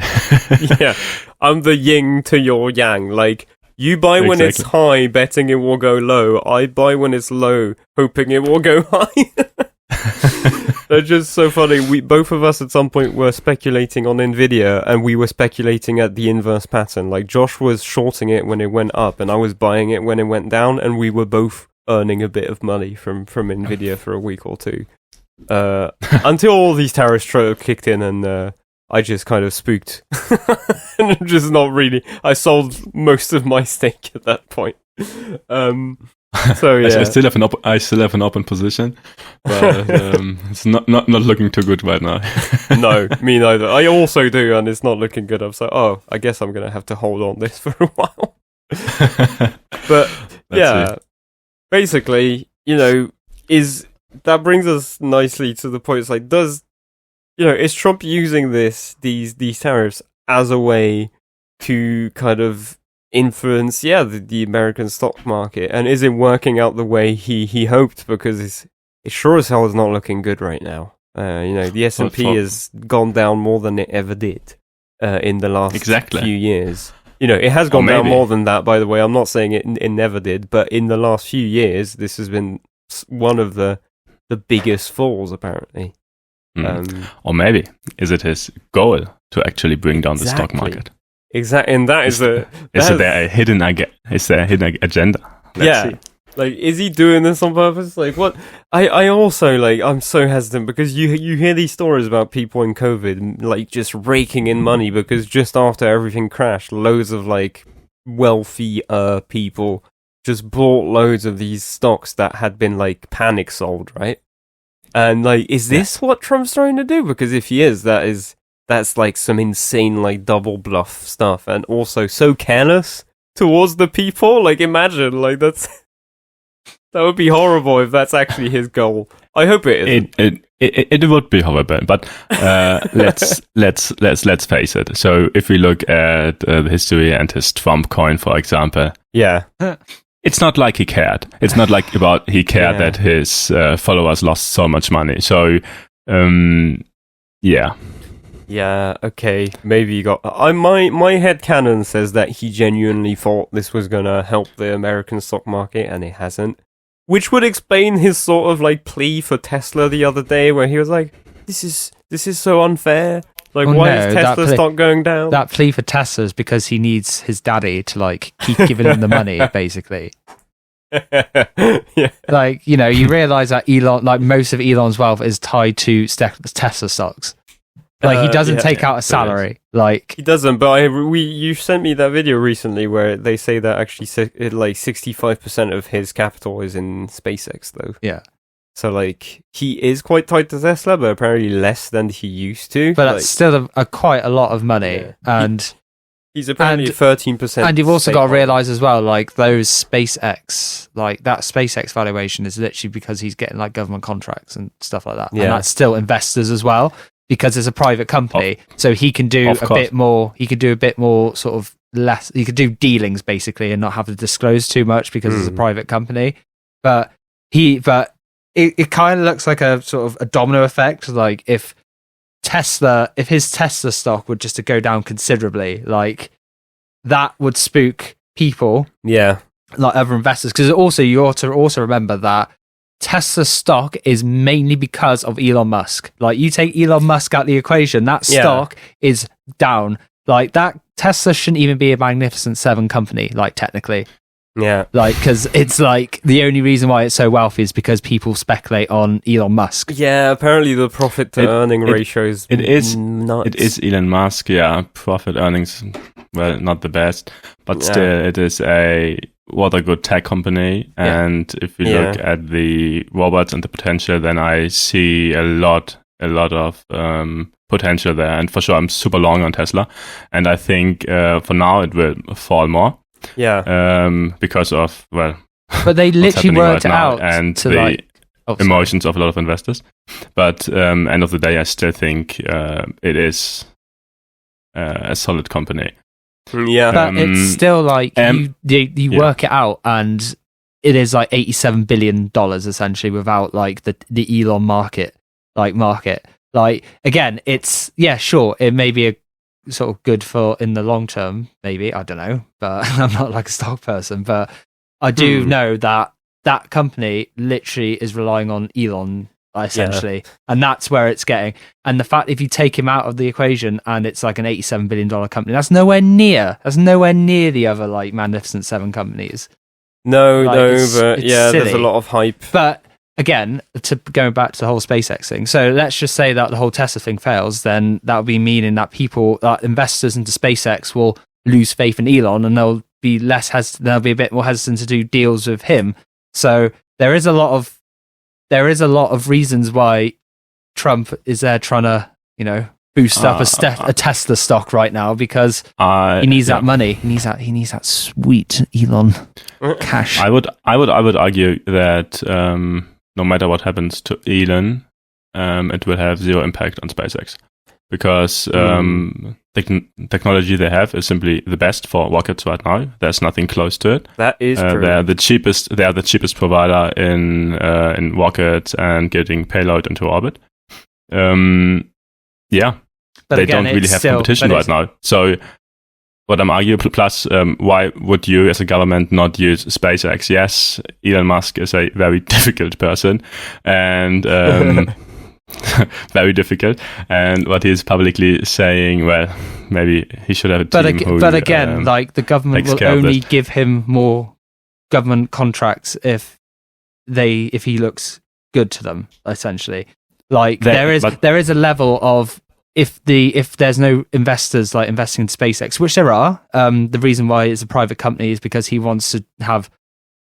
Yeah, I'm the yin to your yang. Like, you buy when it's high, betting it will go low. I buy when it's low, hoping it will go high. They're just so funny. We both of us at some point were speculating on Nvidia, and we were speculating at the inverse pattern. Like, Josh was shorting it when it went up, and I was buying it when it went down, and we were both earning a bit of money from Nvidia for a week or two, until all these tariffs kicked in, and I just kind of spooked, and just not really. I sold most of my stake at that point. So yeah, I still have an open position, but it's not looking too good right now. No, me neither. I also do, and it's not looking good. I'm so, I guess I'm gonna have to hold on this for a while. But yeah, basically, is that brings us nicely to the point. It's like, is Trump using these tariffs as a way to kind of influence the American stock market, and is it working out the way he hoped? Because it sure as hell is not looking good right now. The S&P has gone down more than it ever did in the last few years. It has gone down more than that, by the way. I'm not saying it never did, but in the last few years this has been one of the biggest falls, apparently. Or maybe is it his goal to actually bring down the stock market? Exactly, and is there a hidden agenda? Let's see. Like, is he doing this on purpose? Like, what? I also, like, I'm so hesitant because you hear these stories about people in COVID, like, just raking in money because just after everything crashed, loads of, like, wealthy people just bought loads of these stocks that had been, like, panic sold, right? And, like, is this what Trump's trying to do? Because if he is, that's like some insane, like, double bluff stuff, and also so careless towards the people. Like, imagine, like, that would be horrible if that's actually his goal. I hope it isn't. It would be horrible, but let's face it. So if we look at the history and his Trump coin, for example, it's not like he cared. It's not like he cared that his followers lost so much money. So Yeah, okay, maybe you got... my headcanon says that he genuinely thought this was going to help the American stock market, and it hasn't. Which would explain his sort of, like, plea for Tesla the other day, where he was like, this is so unfair. Like, why is Tesla stock going down? That plea for Tesla is because he needs his daddy to, like, keep giving him the money, basically. Yeah. Like, you realise that Elon, like, most of Elon's wealth is tied to Tesla stocks. Like, he doesn't take out a salary. Like, he doesn't. But you sent me that video recently where they say that actually, like, 65% of his capital is in SpaceX, though. Yeah. So, like, he is quite tied to Tesla, but apparently less than he used to. But that's still quite a lot of money, and he's apparently 13%. And you've also got to realise as well, like, those SpaceX, like, that SpaceX valuation is literally because he's getting, like, government contracts and stuff like that. Yeah. And that's still investors as well, because it's a private company, so he can do a bit more. He could do a bit more, sort of less. He could do dealings basically, and not have to disclose too much because it's a private company. But it kind of looks like a sort of a domino effect. Like, if his Tesla stock were just to go down considerably, like, that would spook people. Yeah, like other investors, because also you ought to also remember that Tesla stock is mainly because of Elon Musk. Like, you take Elon Musk out of the equation, that stock is down. Like, that Tesla shouldn't even be a Magnificent Seven company, like, technically. Yeah. Like, because it's like the only reason why it's so wealthy is because people speculate on Elon Musk. Yeah, apparently the profit to earning ratio is nuts. It is Elon Musk, profit earnings, well, not the best, but still it is what a good tech company. And if we look at the robots and the potential, then I see a lot of potential there. And for sure, I'm super long on Tesla. And I think for now it will fall more. Yeah. Because of, well, but they literally worked right out and the emotions of a lot of investors. But end of the day, I still think it is a solid company. Yeah, but it's still like you work it out, and it is like $87 billion essentially without like the Elon market. Like again, it's sure, it may be a sort of good for in the long term, maybe, I don't know, but I'm not like a stock person, but I do know that company literally is relying on Elon essentially, and that's where it's getting. And the fact if you take him out of the equation and it's like an $87 billion company, that's nowhere near the other like Magnificent Seven companies. But it's there's a lot of hype. But again, going back to the whole SpaceX thing, so let's just say that the whole Tesla thing fails, then that would be meaning that investors into SpaceX will lose faith in Elon, and they'll be a bit more hesitant to do deals with him. So there is a lot of reasons why Trump is there trying to, boost up a Tesla stock right now, because he needs that money. He needs that sweet Elon cash. I would argue that no matter what happens to Elon, it will have zero impact on SpaceX, because technology they have is simply the best for rockets right now. There's nothing close to it. That is true. They are the cheapest provider in rockets and getting payload into orbit. But they don't really have competition right now. So what I'm arguing, plus why would you as a government not use SpaceX? Yes, Elon Musk is a very difficult person, and very difficult. And what he's publicly saying, well, maybe he should have a team. But again, like the government will only give him more government contracts if he looks good to them. Essentially, like there is a level of if there's no investors like investing in SpaceX, which there are. The reason why it's a private company is because he wants to have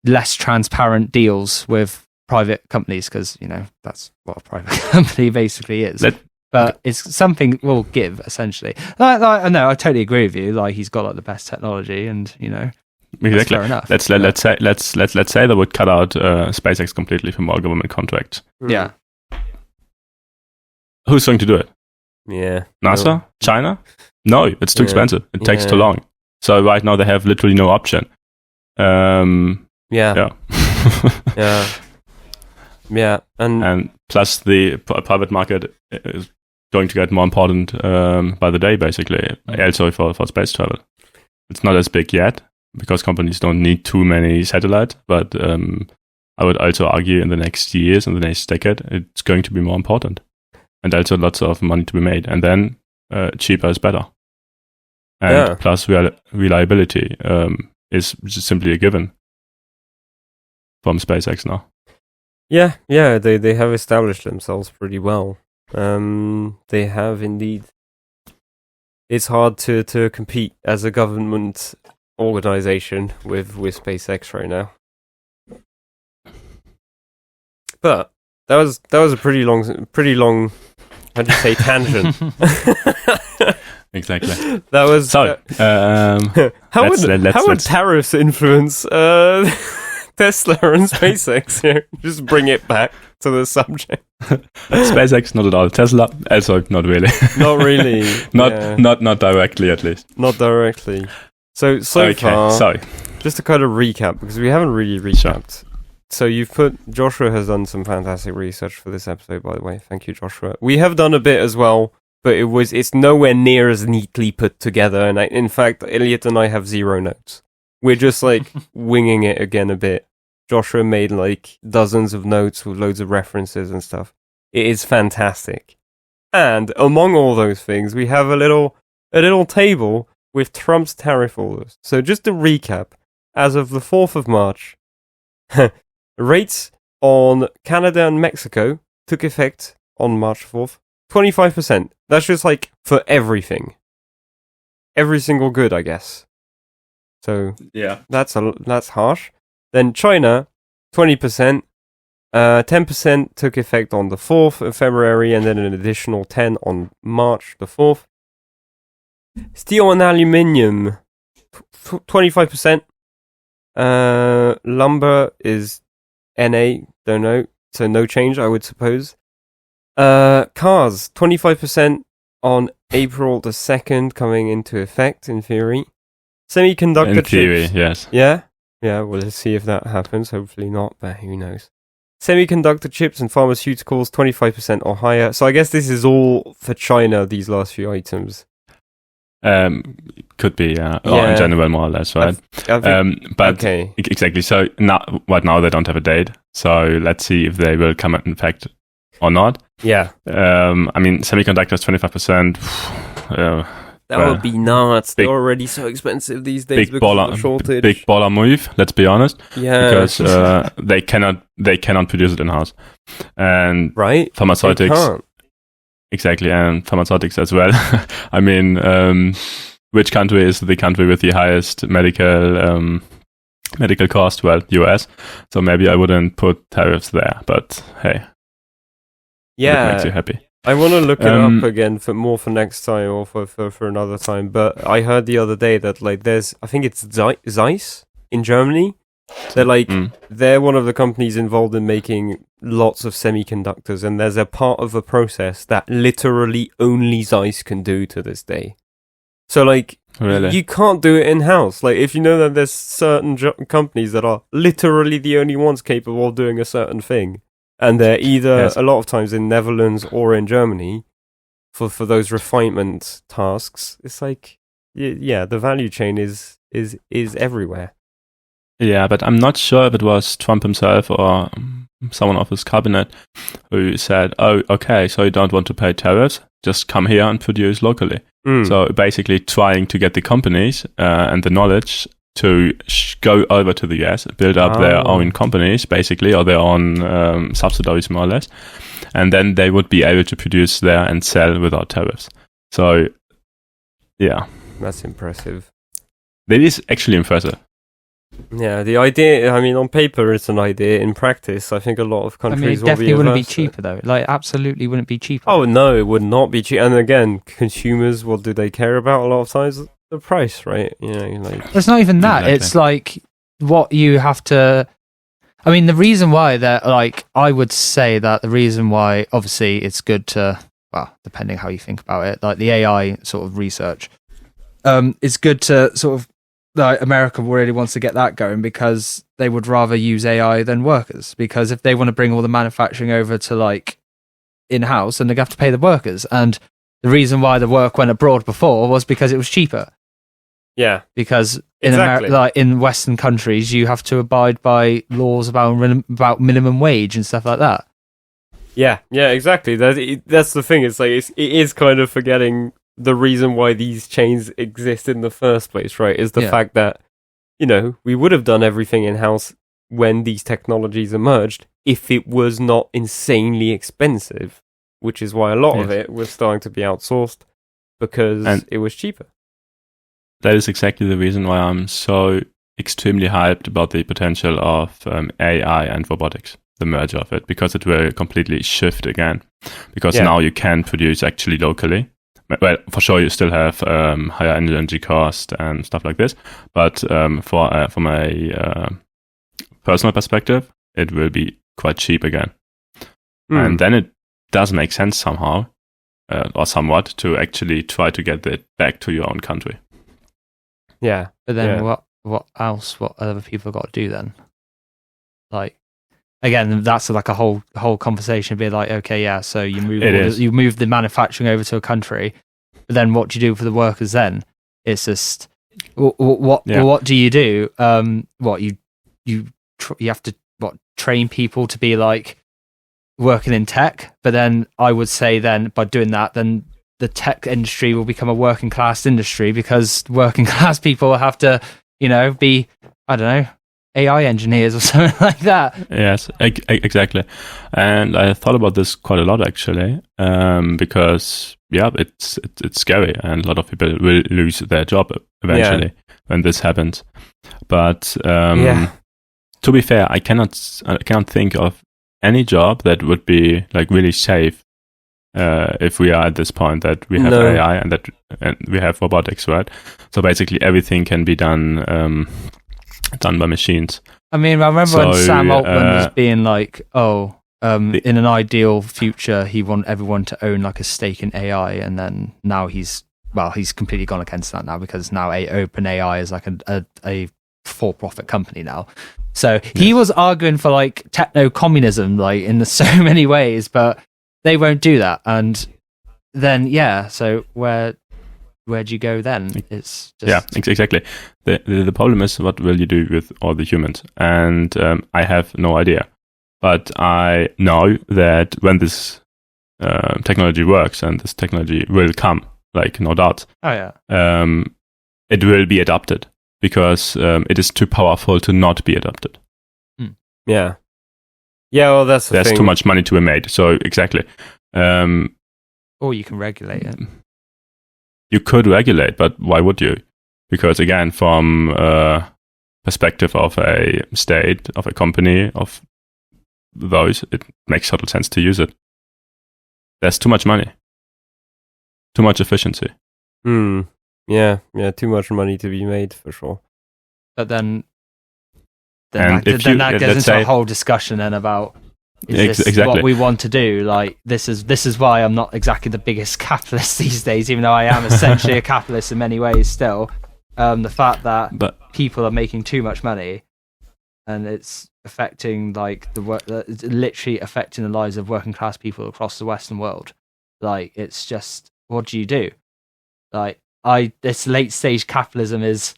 less transparent deals with private companies, because that's what a private company basically is. But it's something we'll give essentially. I know, I totally agree with you. Like he's got like the best technology, and exactly. That's fair enough. Let's say they would cut out SpaceX completely from all government contracts. Yeah. Who's going to do it? Yeah. NASA? No. China? No, it's too expensive. It takes too long. So right now they have literally no option. Yeah. And plus the private market is going to get more important by the day, basically. Also for space travel. It's not as big yet, because companies don't need too many satellites, but I would also argue in the next years, in the next decade, it's going to be more important. And also lots of money to be made. And then cheaper is better. And plus reliability is just simply a given from SpaceX now. Yeah, they have established themselves pretty well. They have indeed. It's hard to compete as a government organization with SpaceX right now. But that was a pretty long. How do you say tangent? Exactly. That was so. How would tariffs influence Tesla and SpaceX? Just bring it back to the subject. SpaceX, not at all. Tesla, also not really. Not really. Not directly, at least. Not directly. So far. Sorry. Just to kind of recap, because we haven't really recapped. Sure. So Joshua has done some fantastic research for this episode, by the way. Thank you, Joshua. We have done a bit as well, but it's nowhere near as neatly put together. And in fact, Elliot and I have zero notes. We're just like winging it again a bit. Joshua made like dozens of notes with loads of references and stuff. It is fantastic. And among all those things, we have a little table with Trump's tariff orders. So just to recap, as of the 4th of March, rates on Canada and Mexico took effect on March 4th. 25%. That's just like for everything. Every single good, I guess. So yeah, that's harsh. Then China, 20%. 10% took effect on the 4th of February, and then an additional 10 on March the 4th. Steel and aluminium, 25%. Lumber is NA, don't know, so no change, I would suppose. Cars, 25% on April the 2nd, coming into effect, in theory. Semiconductor chips. In theory, yes. Yeah? Yeah, well, let's see if that happens. Hopefully not, but who knows. Semiconductor chips and pharmaceuticals, 25% or higher. So I guess this is all for China, these last few items. Could be, or in general, more or less, right? But okay. Exactly. So right now they don't have a date. So let's see if they will come in fact or not. Yeah. I mean, semiconductors 25%. That would be nuts. They're already so expensive these days because of the shortage. Big baller move. Let's be honest. Yeah. Because they cannot produce it in house, and right. Pharmaceutics. Exactly, and pharmaceutics as well. I mean, which country is the country with the highest medical cost? Well, US. So maybe I wouldn't put tariffs there, but hey, yeah, it makes you happy. I want to look it up again for next time or for another time. But I heard the other day that like there's, I think it's Zeiss in Germany. They're like they're one of the companies involved in making lots of semiconductors, and there's a part of a process that literally only Zeiss can do to this day. So like you can't do it in house. Like if you know that there's certain companies that are literally the only ones capable of doing a certain thing, and they're either a lot of times in Netherlands or in Germany for those refinement tasks. It's like the value chain is everywhere. Yeah, but I'm not sure if it was Trump himself or someone of his cabinet who said, "Oh, okay, so you don't want to pay tariffs? Just come here and produce locally." So basically trying to get the companies and the knowledge to go over to the US, build up their own companies, basically, or their own subsidiaries, more or less, and then they would be able to produce there and sell without tariffs. So, yeah. That's impressive. That is actually impressive. Yeah, the idea, I mean, on paper it's an idea. In practice, I think a lot of countries will be definitely wouldn't be cheaper, though. Like, absolutely wouldn't be cheaper. Oh, no, it would not be cheap. And again, consumers, what do they care about a lot of times? The price, right? You know, like... It's not even that. Exactly. It's like what you have to... I mean, the reason why that, like, I would say that the reason why, obviously, it's good to, well, depending how you think about it, like the AI sort of research, it's good to sort of, like, America really wants to get that going because they would rather use AI than workers. Because if they want to bring all the manufacturing over to, like, in-house, then they have to pay the workers. And the reason why the work went abroad before was because it was cheaper. Yeah, because in America, like in Western countries, you have to abide by laws about minimum wage and stuff like that. Yeah, exactly. That's the thing. It's like it is kind of forgetting the reason why these chains exist in the first place, right? Is the fact that we would have done everything in house when these technologies emerged if it was not insanely expensive, which is why a lot of it was starting to be outsourced because it was cheaper. That is exactly the reason why I'm so extremely hyped about the potential of AI and robotics, the merger of it, because it will completely shift again. Because now you can produce actually locally. Well, for sure, you still have higher energy cost and stuff like this. But from a personal perspective, it will be quite cheap again. And then it does make sense somehow, or somewhat, to actually try to get it back to your own country. Yeah, but then what else? What other people got to do then? Like, again, that's like a whole conversation. Be like, okay, so you move the manufacturing over to a country, but then what do you do for the workers? Then it's just what do you do? You have to train people to be like working in tech, but then I would say then by doing that, then the tech industry will become a working class industry because working class people will have to, be, I don't know, AI engineers or something like that. Yes, exactly. And I thought about this quite a lot actually, because it's scary, and a lot of people will lose their job eventually when this happens. But to be fair, I cannot think of any job that would be like really safe. If we are at this point that we have AI and we have robotics, right? So basically everything can be done by machines. I mean, I remember when Sam Altman was being like, in an ideal future, he want everyone to own like a stake in AI, and then now he's completely gone against that now because now OpenAI is like a for-profit company now. So he was arguing for like techno-communism, like in so many ways, but they won't do that. And then so where do you go then? It's just... exactly. The problem is, what will you do with all the humans? And I have no idea, but I know that when this technology works, and this technology will come, like no doubt. It will be adopted, because it is too powerful to not be adopted. Yeah. Well, that's the There's thing. too much money to be made. So exactly. Or you can regulate it. You could regulate, but why would you? Because again, from perspective of a state, of a company, of those, it makes total sense to use it. There's too much money, too much efficiency. Yeah, too much money to be made, for sure. But then that goes into a whole discussion then about, is this exactly what we want to do? Like, this is why I'm not exactly the biggest capitalist these days, even though I am essentially a capitalist in many ways still. The fact that people are making too much money, and it's affecting like it's literally affecting the lives of working class people across the Western world. Like, it's just, what do you do? Like, this late stage capitalism is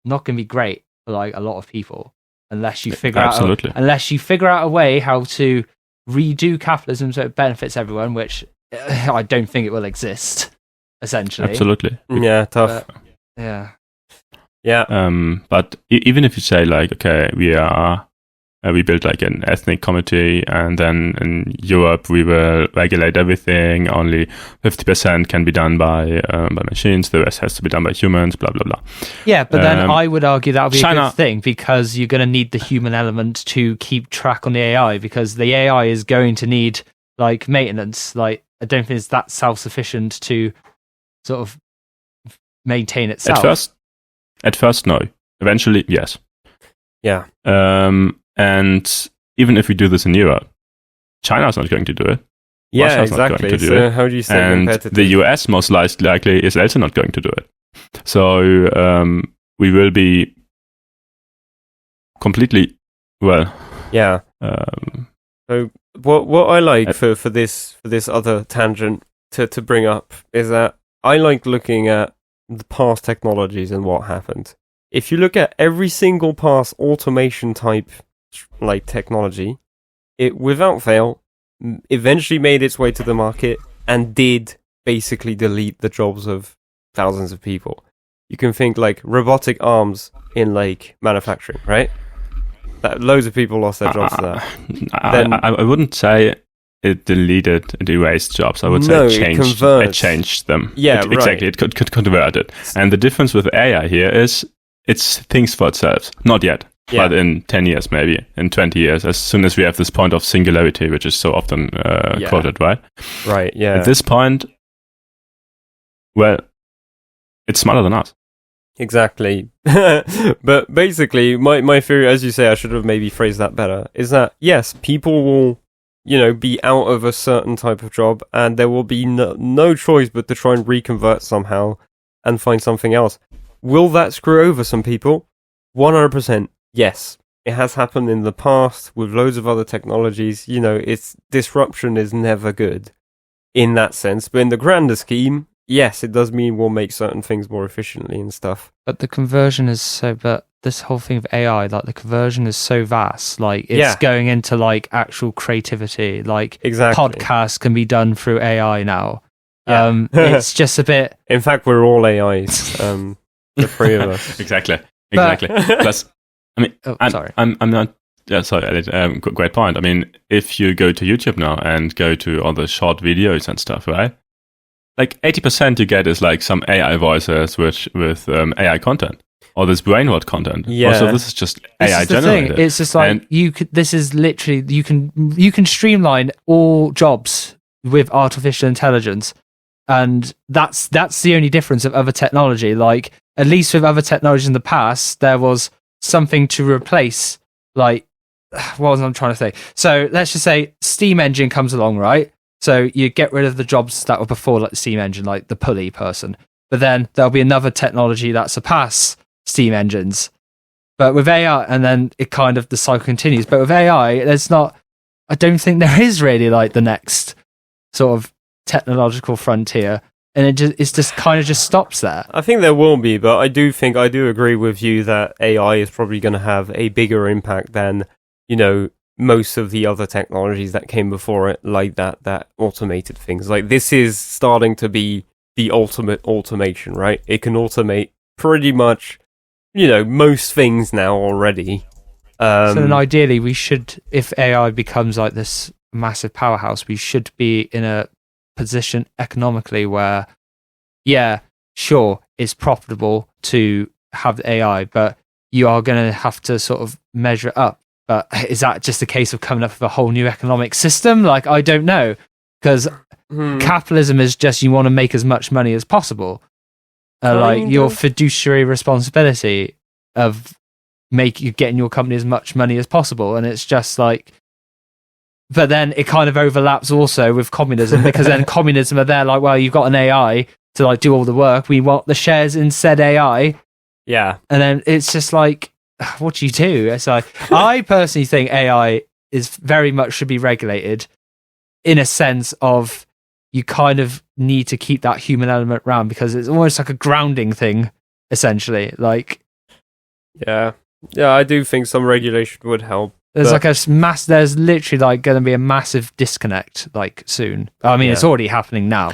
not going to be great for like a lot of people unless you figure out a way how to redo capitalism so it benefits everyone, which I don't think it will exist. Essentially, absolutely. Yeah, tough. But even if you say like, okay, we build like an ethnic committee, and then in Europe we will regulate everything. Only 50% can be done by machines. The rest has to be done by humans. Blah blah blah. Yeah, but then I would argue that would be a good thing, because you're going to need the human element to keep track on the AI, because the AI is going to need like maintenance. Like, I don't think it's that self-sufficient to sort of maintain itself. At first, no. Eventually, yes. Yeah. And even if we do this in Europe, China's not going to do it. Yeah, Russia's exactly. not going to do so it. How do you say and competitive? the US most likely is also not going to do it. So we will be completely Yeah. So what I like for this other tangent to bring up is that I like looking at the past technologies and what happened. If you look at every single past automation type like technology, it without fail eventually made its way to the market and did basically delete the jobs of thousands of people. You can think like robotic arms in like manufacturing, right? That loads of people lost their jobs to that. I wouldn't say it erased jobs. I would say it changed them. Yeah, exactly. Right. It could convert it. And the difference with AI here is it thinks for itself. Not yet, but in 10 years, maybe in 20 years, as soon as we have this point of singularity, which is so often quoted, right? Right, yeah. At this point, it's smarter than us. Exactly. But basically, my theory, as you say, I should have maybe phrased that better, is that, yes, people will, be out of a certain type of job, and there will be no choice but to try and reconvert somehow and find something else. Will that screw over some people? 100%, yes. It has happened in the past with loads of other technologies. It's disruption is never good in that sense. But in the grander scheme, yes, it does mean we'll make certain things more efficiently and stuff. But the conversion is but this whole thing of AI, like the conversion is so vast. Like, it's going into like actual creativity. Like, exactly. Podcasts can be done through AI now. Yeah. It's just a bit. In fact, we're all AIs. The three of us. Exactly. Plus, I mean, sorry. I'm not. Yeah, sorry. Great point. I mean, if you go to YouTube now and go to all the short videos and stuff, right? Like 80% you get is like some AI voices with AI content, or this brainwashed content. Yeah. Also, this is just AI generated. It's just like this is literally you can streamline all jobs with artificial intelligence, and that's the only difference of other technology. Like, at least with other technologies in the past, there was something to replace. Like, what was I trying to say? So let's just say steam engine comes along, right? So you get rid of the jobs that were before, like the steam engine, like the pulley person. But then there'll be another technology that surpass steam engines. But with AI, and then it kind of the cycle continues. But with AI, there's not. I don't think there is really like the next sort of technological frontier, and it's just kind of just stops there. I think there will be, but I do agree with you that AI is probably going to have a bigger impact than, you know, most of the other technologies that came before it, like that automated things. Like, this is starting to be the ultimate automation, right? It can automate pretty much, you know, most things now already. So then ideally we should, if AI becomes like this massive powerhouse, we should be in a position economically where, yeah, sure, it's profitable to have the AI, but you are going to have to sort of measure it up. But is that just a case of coming up with a whole new economic system? Like, I don't know, because capitalism is just you want to make as much money as possible. Like your fiduciary responsibility of getting your company as much money as possible, and it's just like. But then it kind of overlaps also with communism, because then communism are there like, well, you've got an AI to like do all the work. We want the shares in said AI. Yeah, and then it's just like, what do you do? It's like, I personally think AI is very much should be regulated in a sense of you kind of need to keep that human element around, because it's almost like a grounding thing, essentially. Like, yeah, I do think some regulation would help. There's like there's literally like going to be a massive disconnect like soon. I mean, it's already happening now.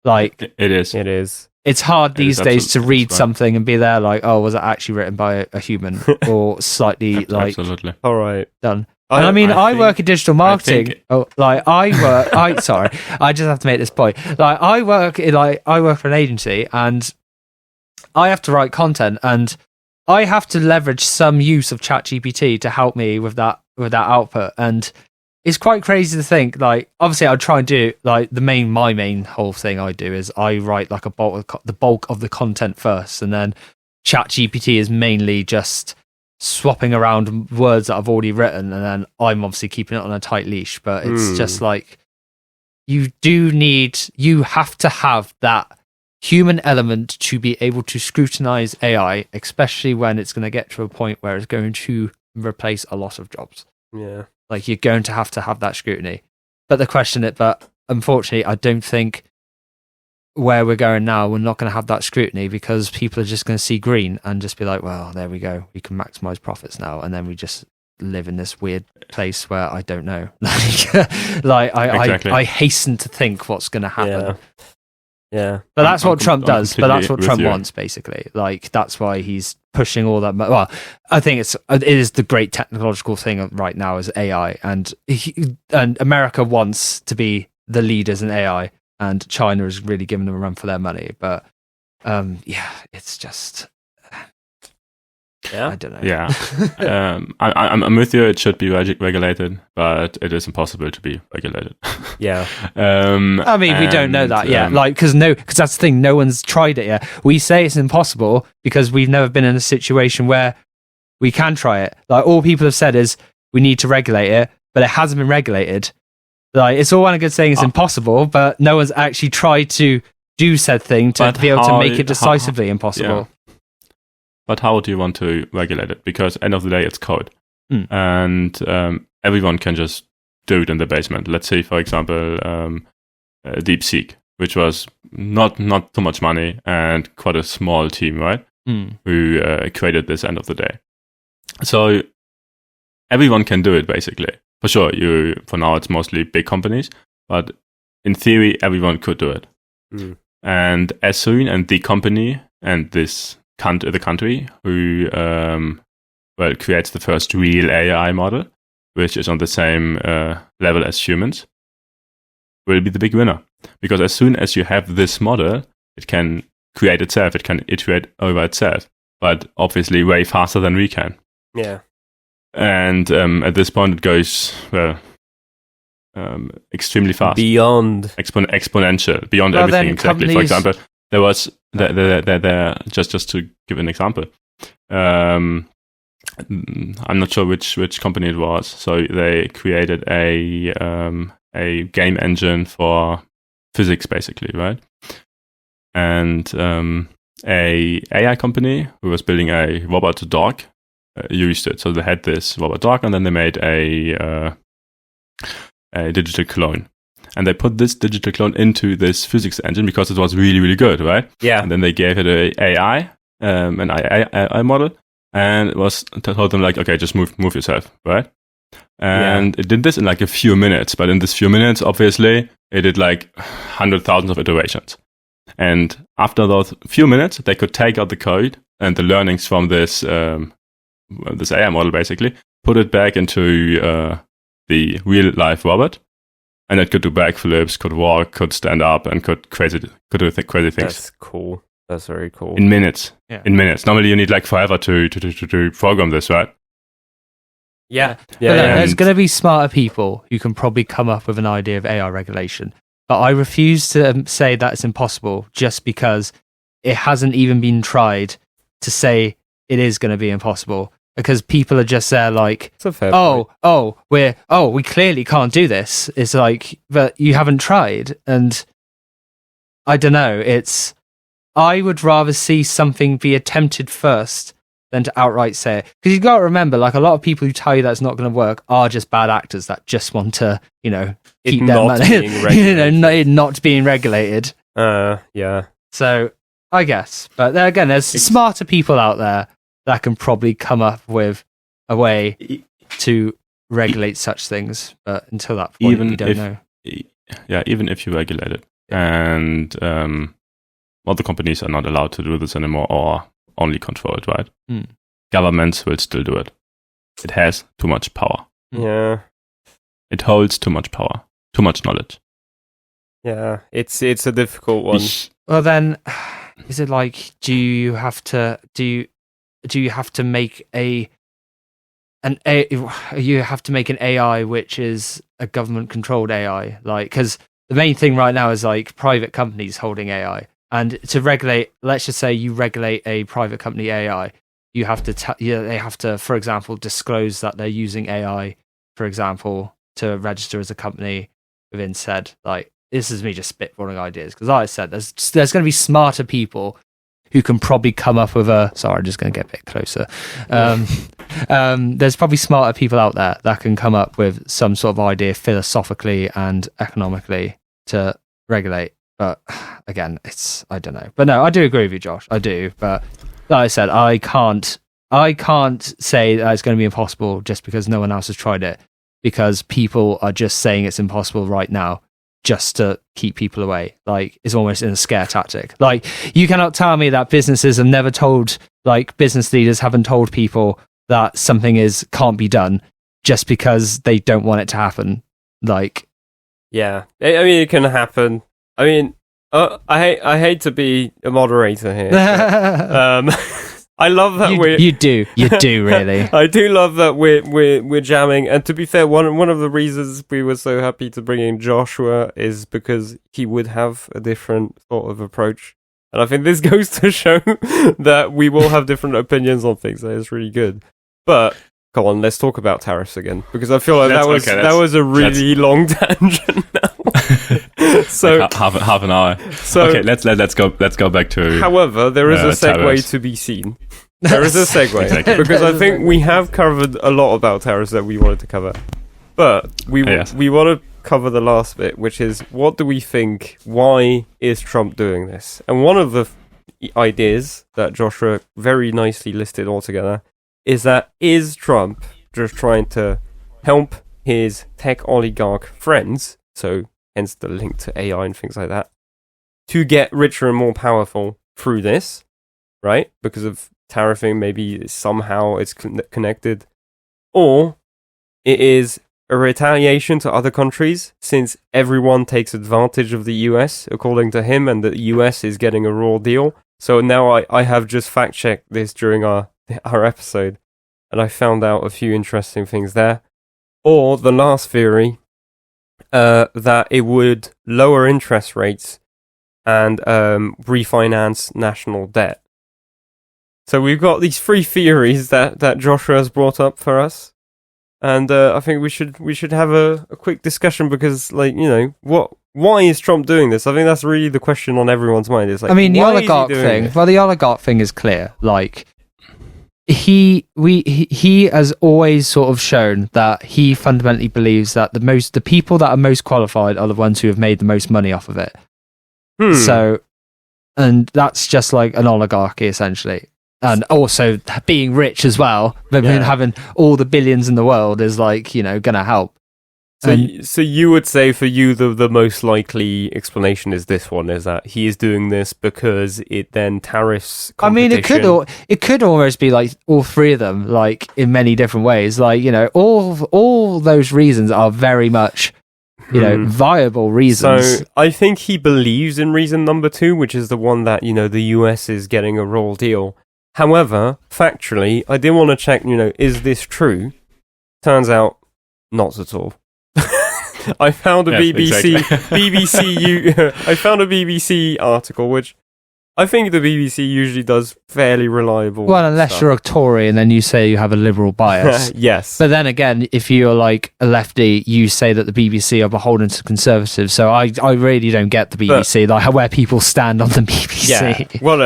Like, it is. It's hard these days to read something and be there like, oh, was it actually written by a human or slightly like absolutely all right done? And I mean, I work in digital marketing. Sorry, I just have to make this point. Like, I work for an agency, and I have to write content, and I have to leverage some use of ChatGPT to help me with that output. And it's quite crazy to think, like, obviously I'd try and do like my main whole thing I do is I write like the bulk of the content first, and then ChatGPT is mainly just swapping around words that I've already written, and then I'm obviously keeping it on a tight leash. But it's just like, you have to have that human element to be able to scrutinize AI, especially when it's going to get to a point where it's going to replace a lot of jobs. Yeah. Like, you're going to have that scrutiny. But unfortunately, I don't think where we're going now, we're not going to have that scrutiny, because people are just going to see green and just be like, well, there we go. We can maximize profits now. And then we just live in this weird place where I don't know. I hasten to think what's going to happen. Yeah. But that's what Trump does. But that's what Trump wants, basically. Like, that's why he's pushing all that. Well, I think it is the great technological thing right now is AI, and America wants to be the leaders in AI, and China is really giving them a run for their money. But it's just. Yeah, I don't know. Yeah, I'm with you. It should be regulated, but it is impossible to be regulated. Yeah. I mean, we don't know that yet. Because that's the thing. No one's tried it yet. We say it's impossible because we've never been in a situation where we can try it. Like, all people have said is we need to regulate it, but it hasn't been regulated. Like, it's all well and good saying it's impossible, but no one's actually tried to do said thing to be able to make it decisively impossible. Yeah. But how do you want to regulate it? Because end of the day, it's code. And everyone can just do it in the basement. Let's say, for example, DeepSeek, which was not too much money and quite a small team, right? Who created this end of the day. So everyone can do it, basically. For sure, for now, it's mostly big companies. But in theory, everyone could do it. And as soon as the company and the country who creates the first real AI model, which is on the same level as humans, will be the big winner. Because as soon as you have this model, it can create itself, it can iterate over itself, but obviously way faster than we can. Yeah. And at this point, it goes extremely fast, beyond exponential, beyond everything. Exactly. For example, there was just to give an example. I'm not sure which company it was. So they created a game engine for physics, basically, right? And a AI company who was building a robot dog used it. So they had this robot dog, and then they made a digital clone. And they put this digital clone into this physics engine because it was really, really good, right? Yeah. And then they gave it an AI model, and it was told them like, okay, just move yourself, right? And it did this in like a few minutes, but in this few minutes, obviously, it did like 100,000 of iterations. And after those few minutes, they could take out the code and the learnings from this this AI model, basically, put it back into the real life robot, and it could do backflips, could walk, could stand up, and could do crazy things. That's cool. That's very cool. In minutes. Yeah. In minutes. Normally, you need like forever to program this, right? Yeah. But there's going to be smarter people who can probably come up with an idea of AI regulation. But I refuse to say that it's impossible just because it hasn't even been tried to say it is going to be impossible. Because people are just there like, we clearly can't do this. It's like, but you haven't tried. And I don't know. I would rather see something be attempted first than to outright say it. Because you've got to remember, like a lot of people who tell you that it's not going to work are just bad actors that just want to, keep their money, not being regulated. Yeah. So I guess, but there again, there's smarter people out there that can probably come up with a way to regulate such things. But until that point, we don't know. Yeah, even if you regulate it, and other companies are not allowed to do this anymore or only control it, right? Governments will still do it. It has too much power. Yeah. It holds too much power, too much knowledge. Yeah, it's a difficult one. Well, then, is it like, do you have to make an AI which is a government controlled AI? Like, because the main thing right now is like private companies holding AI. And to regulate, let's just say you regulate a private company AI, you have to they have to, for example, disclose that they're using AI, for example, to register as a company within said. Like, this is me just spitballing ideas because, like I said, there's going to be smarter people who can probably come up with Sorry, I'm just going to get a bit closer. There's probably smarter people out there that can come up with some sort of idea philosophically and economically to regulate. But again, I don't know. But no, I do agree with you, Josh. I do. But like I said, I can't say that it's going to be impossible just because no one else has tried it, because people are just saying it's impossible right now just to keep people away. Like, it's almost in a scare tactic. Like, you cannot tell me that businesses have never told, like, business leaders haven't told people that something can't be done just because they don't want it to happen. Like, yeah, I mean, it can happen. I mean, I hate to be a moderator here. But, I love that you do really. I do love that we're jamming. And to be fair, one of the reasons we were so happy to bring in Joshua is because he would have a different sort of approach. And I think this goes to show that we will have different opinions on things. That is really good. But come on, let's talk about tariffs again, because I feel like that was a really long tangent now. So like half an hour. So okay, let's go back to. However, there is a segue tariffs. To be seen. There is a segue Exactly. because I think we have covered a lot about tariffs that we wanted to cover, but we want to cover the last bit, which is what do we think? Why is Trump doing this? And one of the ideas that Joshua very nicely listed altogether is Trump just trying to help his tech oligarch friends, so hence the link to AI and things like that, to get richer and more powerful through this, right? Because of tariffing, maybe somehow it's connected. Or it is a retaliation to other countries, since everyone takes advantage of the US, according to him, and the US is getting a raw deal. So now I have just fact-checked this during our episode, and I found out a few interesting things there. Or the last theory, that it would lower interest rates and refinance national debt. So we've got these three theories that Joshua has brought up for us, and I think we should have a quick discussion, because, like, why is Trump doing this? I think that's really the question on everyone's mind. Is like, I mean, the oligarch thing. Well, the oligarch thing is clear. Like, he has always sort of shown that he fundamentally believes that the people that are most qualified are the ones who have made the most money off of it. So, and that's just like an oligarchy essentially. And also being rich as well, having all the billions in the world is like, gonna help. So you would say for you the most likely explanation is this one, is that he is doing this because it then tariffs competition. I mean, it could almost be like all three of them, like in many different ways. Like, all those reasons are very much, viable reasons. So I think he believes in reason number 2, which is the one that, the US is getting a raw deal. However, factually, I did want to check, is this true? Turns out, not at all. I found a I found a BBC article, which I think the BBC usually does fairly reliable. Well, unless you're a Tory and then you say you have a liberal bias. Yes. But then again, if you're like a lefty, you say that the BBC are beholden to conservatives. So I really don't get the BBC, like where people stand on the BBC. Yeah. Well,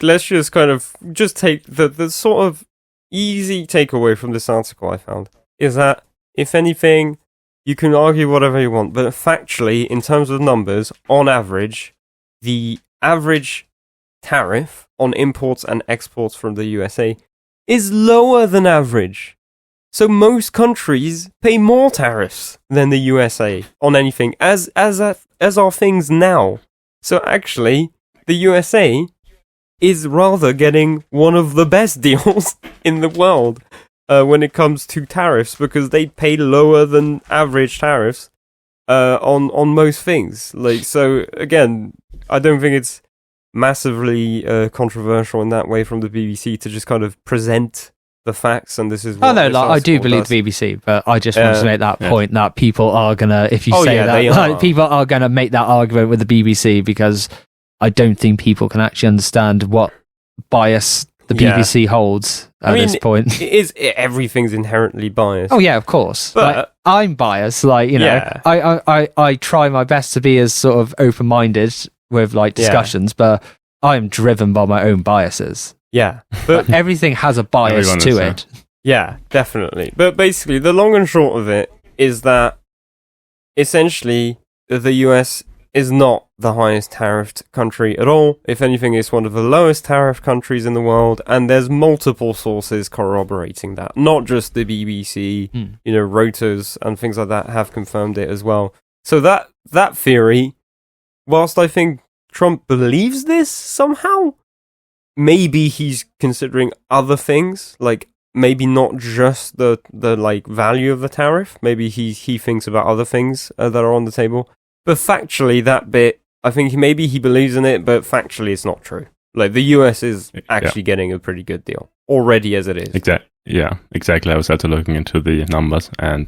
let's just kind of take the sort of easy takeaway from this article I found is that, if anything, you can argue whatever you want, but factually, in terms of numbers, on average, the average tariff on imports and exports from the USA is lower than average. So most countries pay more tariffs than the USA on anything, as are things now. So actually, the USA is rather getting one of the best deals in the world when it comes to tariffs, because they pay lower than average tariffs on most things. Like, so again, I don't think it's massively controversial in that way from the BBC to just kind of present the facts, and this is what I do believe the BBC, but I just want to make that point that people are gonna, if you say that, people are gonna make that argument with the BBC, because I don't think people can actually understand what bias the BBC holds at this point. Everything's inherently biased. Oh yeah, of course. But I'm biased. I try my best to be as sort of open-minded with discussions, but I'm driven by my own biases. Yeah, but everything has a bias to it. Yeah, definitely. But basically, the long and short of it is that essentially the US is not the highest tariffed country at all. If anything, it's one of the lowest tariff countries in the world, and there's multiple sources corroborating that. Not just the BBC, Reuters and things like that have confirmed it as well. So that theory, whilst I think Trump believes this somehow, maybe he's considering other things, like maybe not just the value of the tariff. Maybe he thinks about other things that are on the table. But factually, that bit, I think maybe he believes in it, but factually it's not true. Like, the US is actually getting a pretty good deal already as it is. Exactly. I was also looking into the numbers and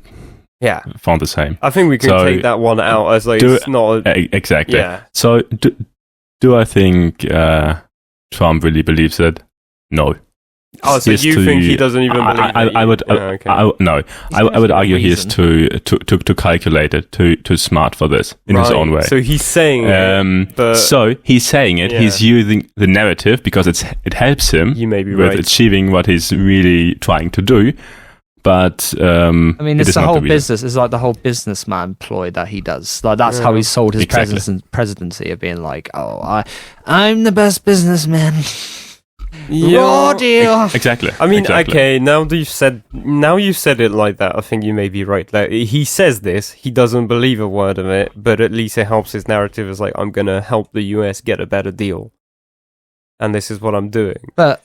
found the same. I think we can take that one out as it's not... Exactly. Yeah. So, do I think Trump really believes it? No. Oh, so you think he doesn't even believe it? I would argue he is too calculated, too smart for this in his own way. So he's saying it. So he's saying it. Yeah. He's using the narrative because it helps him with achieving what he's really trying to do. But I mean, it's the whole business. It's like the whole businessman ploy that he does. Like, that's how he sold his presidency, of being like, I'm the best businessman. Raw deal. Exactly. I mean, okay. Now you said it like that, I think you may be right. Like, he says this, he doesn't believe a word of it, but at least it helps his narrative. As like, I'm gonna help the US get a better deal, and this is what I'm doing. But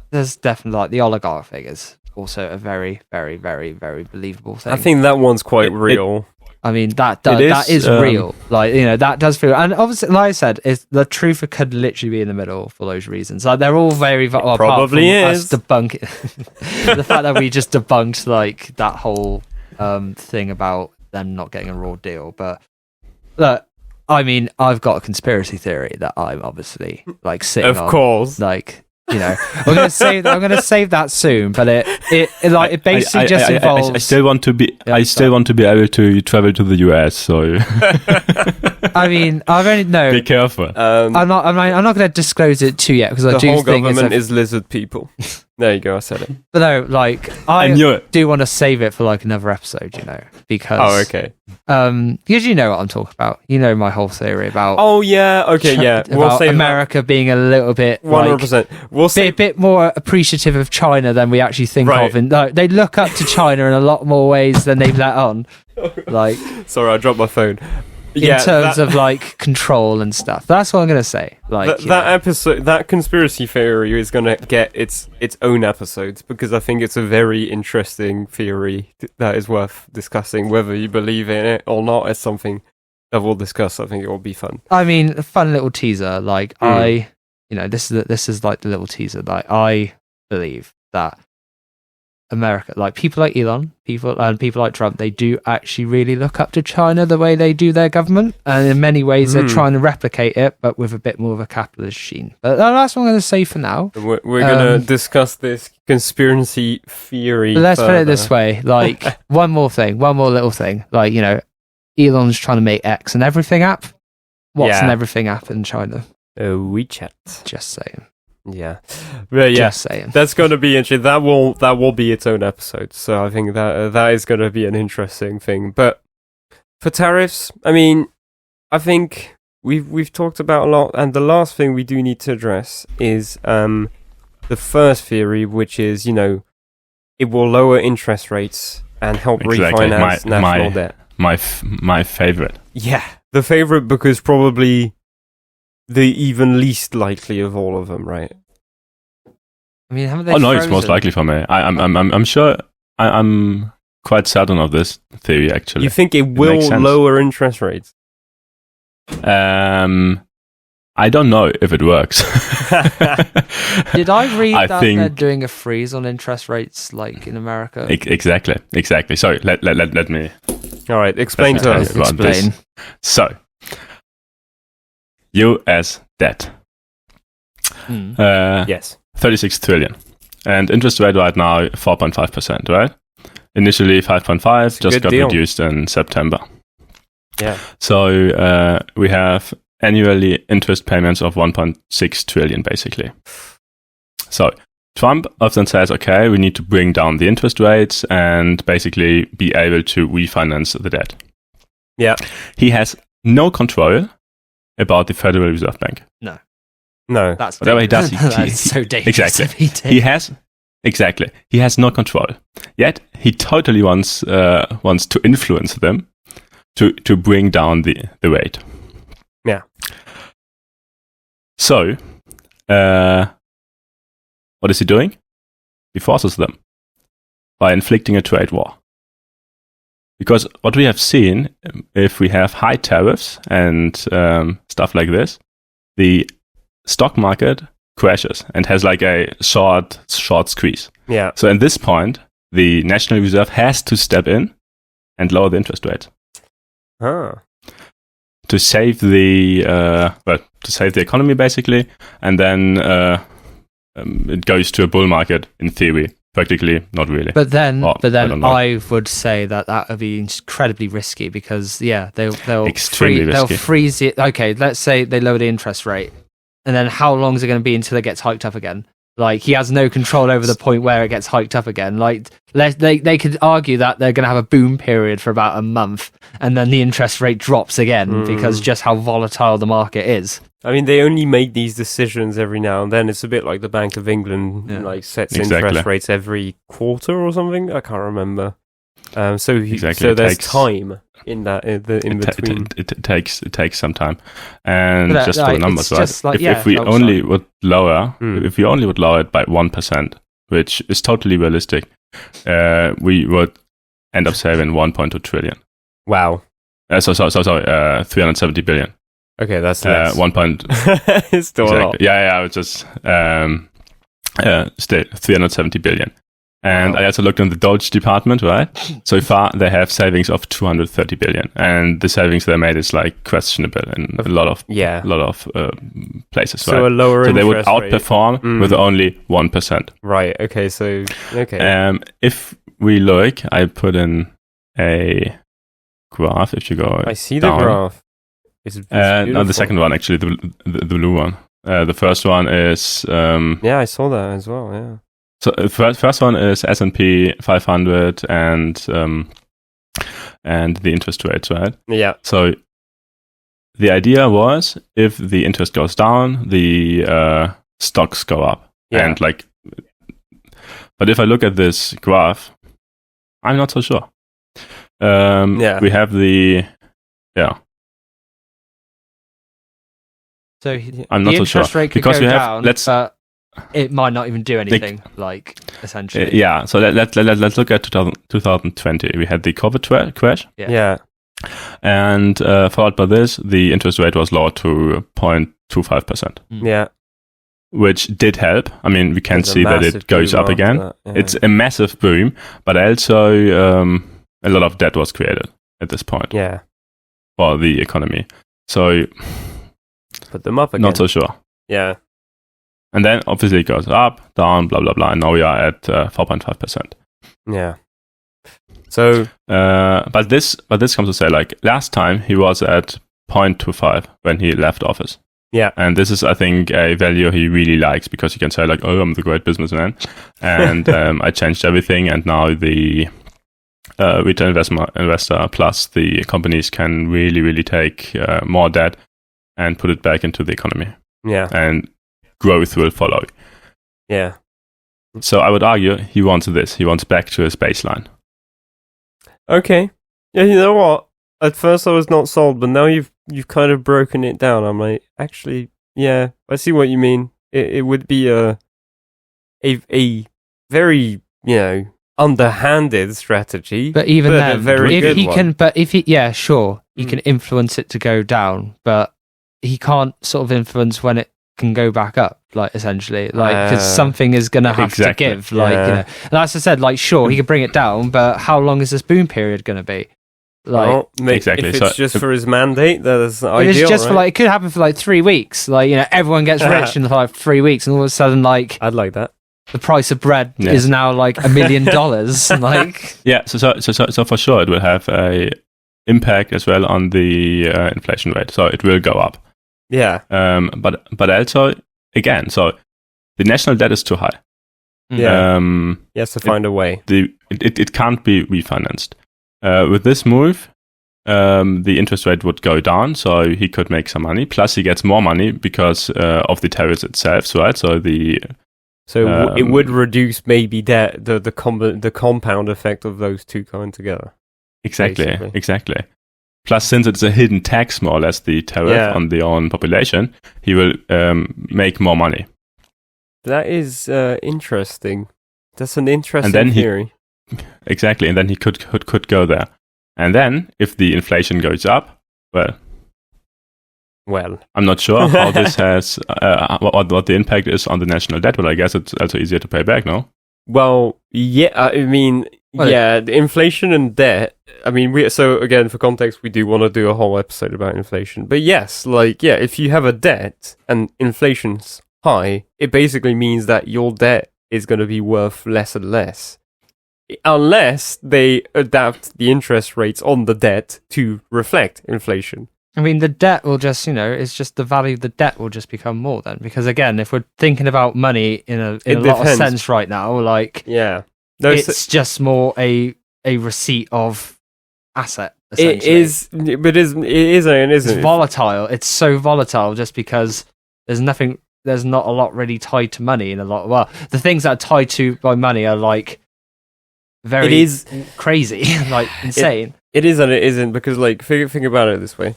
there's definitely the oligarch figures. Also, a very, very, very, very believable thing. I think that one's quite real. I mean, that is real. That does feel, and obviously, like I said, the truth could literally be in the middle for those reasons. Like, they're all very probably is debunk the fact that we just debunked that whole thing about them not getting a raw deal. But look, I mean, I've got a conspiracy theory that I'm obviously sitting on. Of course, you know, I'm going to save that soon. But it basically just involves. I still want to be. I still want to be able to travel to the US. So. I mean, I've only no. Be careful. I'm not going to disclose it too yet because I do think the whole government is lizard people. There you go. I said it. But no, like I do want to save it for like another episode, you know, because okay. Because you know what I'm talking about. You know my whole theory about. Oh yeah. Okay. Yeah. About America being a little bit 100%. We'll be a bit more appreciative of China than we actually think of. And they look up to China in a lot more ways than they've let on. Like, sorry, I dropped my phone. In terms of like control and stuff. That's what I'm going to say. Like that episode, that conspiracy theory is going to get its own episodes because I think it's a very interesting theory that is worth discussing. Whether you believe in it or not is something that we'll discuss. I think it will be fun. I mean, a fun little teaser. Like this is like the little teaser. Like I believe that America, like people like Elon, people like Trump, they do actually really look up to China the way they do their government, and in many ways they're trying to replicate it, but with a bit more of a capitalist sheen. But that's what I'm going to say for now. We're going to discuss this conspiracy theory. Let's put it this way: like one more little thing. Like, you know, Elon's trying to make X and Everything app. What's an Everything app in China? WeChat. Just saying. Yeah, but yeah, just saying. That's going to be interesting. That will be its own episode. So I think that is going to be an interesting thing. But for tariffs, I mean, I think we've talked about a lot, and the last thing we do need to address is the first theory, which is, you know, it will lower interest rates and help refinance national debt. My favorite. Yeah, the favorite because probably the even least likely of all of them, right? I mean, haven't they? Oh no, it's most likely for me. I'm sure. I'm quite certain of this theory. Actually, you think it will lower interest rates? I don't know if it works. Did I read that they're doing a freeze on interest rates, like in America? Exactly. Sorry, let me. All right, explain to us. Explain. So. US debt. Yes. 36 trillion. And interest rate right now, 4.5%, right? Initially 5.5, just got reduced in September. Yeah. So we have annually interest payments of 1.6 trillion, basically. So Trump often says, okay, we need to bring down the interest rates and basically be able to refinance the debt. Yeah. He has no control about the Federal Reserve Bank. No. That's whatever he does, that's so dangerous. Exactly. He has no control. Yet he totally wants to influence them to bring down the rate. Yeah. So, what is he doing? He forces them by inflicting a trade war. Because what we have seen, if we have high tariffs and stuff like this, the stock market crashes and has like a short squeeze. Yeah. So at this point, the National Reserve has to step in and lower the interest rate to save the economy basically, and then it goes to a bull market in theory. Practically, not really. But then I would say that would be incredibly risky because they'll freeze it. Okay, let's say they lower the interest rate, and then how long is it going to be until it gets hiked up again? Like, he has no control over the point where it gets hiked up again. Like, they could argue that they're going to have a boom period for about a month, and then the interest rate drops again because just how volatile the market is. I mean, they only make these decisions every now and then. It's a bit like the Bank of England, sets interest rates every quarter or something. I can't remember. So there's time in that in between. It takes some time, and just for the numbers, right? Like, if we only would lower it by 1%, which is totally realistic, we would end up saving 1.2 trillion. Wow. Sorry, 370 billion. Okay, that's less. 1 point. It's still a lot. Yeah, I was just still 370 billion. And I also looked in the Dodge department, right? So far, they have savings of 230 billion, and the savings they made is like questionable in a lot of places. So right? a lower so they would interest rate. outperform with only 1%. Right. Okay. So okay. If we look, I put in a graph. If you go, I see down, the graph. It's no, the second one actually, the blue one. The first one is yeah, I saw that as well. Yeah. So first one is S&P 500 and the interest rates, right? Yeah. So the idea was if the interest goes down, the stocks go up. Yeah. And but if I look at this graph, I'm not so sure. We have So I'm not so sure rate could because go we have down, but it might not even do anything. Essentially, yeah. So let's look at 2020. We had the COVID crash. Yeah. And followed by this, the interest rate was lowered to 0.25%. Yeah. Which did help. I mean, we can see that it goes up again. Yeah. It's a massive boom, but also a lot of debt was created at this point. Yeah. For the economy. So put them up again. Not so sure. Yeah. And then obviously it goes up, down, blah, blah, blah. And now we are at 4.5%. Yeah. So, but this comes to say, like, last time he was at 0.25 when he left office. Yeah. And this is, I think, a value he really likes because he can say, like, oh, I'm the great businessman. And I changed everything. And now the retail investor plus the companies can really, really take more debt and put it back into the economy. Yeah. And growth will follow. Yeah. So I would argue he wants this. He wants back to his baseline. Okay. Yeah, you know what? At first I was not sold, but now you've kind of broken it down. I'm like, actually, yeah, I see what you mean. It would be a very, underhanded strategy. But even then, a very if good he one. can, but if he, yeah, sure, he can influence it to go down, but he can't sort of influence when it can go back up, essentially, because something is going to have to give, and as I said, sure, he could bring it down, but how long is this boom period going to be? Exactly. If it's just for his mandate, that's ideal. It's just right? it could happen for 3 weeks. Everyone gets rich in 3 weeks, and all of a sudden, I'd like that. The price of bread is now $1 million. Yeah, so for sure, it will have a impact as well on the inflation rate. So it will go up. Yeah. But also, again, so the national debt is too high. Yeah. He has to find a way. It can't be refinanced. With this move, the interest rate would go down, so he could make some money. Plus, he gets more money because of the tariffs itself, right? So it would reduce maybe the compound effect of those two coming together. Exactly. Plus, since it's a hidden tax, more or less, the tariff on the own population, he will make more money. That is interesting. That's an interesting theory. Exactly, and then he could go there. And then, if the inflation goes up, well, I'm not sure how this has, what the impact is on the national debt, but I guess it's also easier to pay back, no? Well, yeah, I mean, the inflation and debt, I mean, so again, for context, we do want to do a whole episode about inflation. But yes, if you have a debt and inflation's high, it basically means that your debt is going to be worth less and less. Unless they adapt the interest rates on the debt to reflect inflation. I mean, the debt will just, it's just the value of the debt will just become more then. Because again, if we're thinking about money in a lot of sense right now, it's just more a receipt of asset, essentially. It is, but it isn't. It's volatile. It's so volatile just because there's not a lot really tied to money in a lot. Well, the things that are tied to by money are very crazy, insane. It is and it isn't, because think about it this way.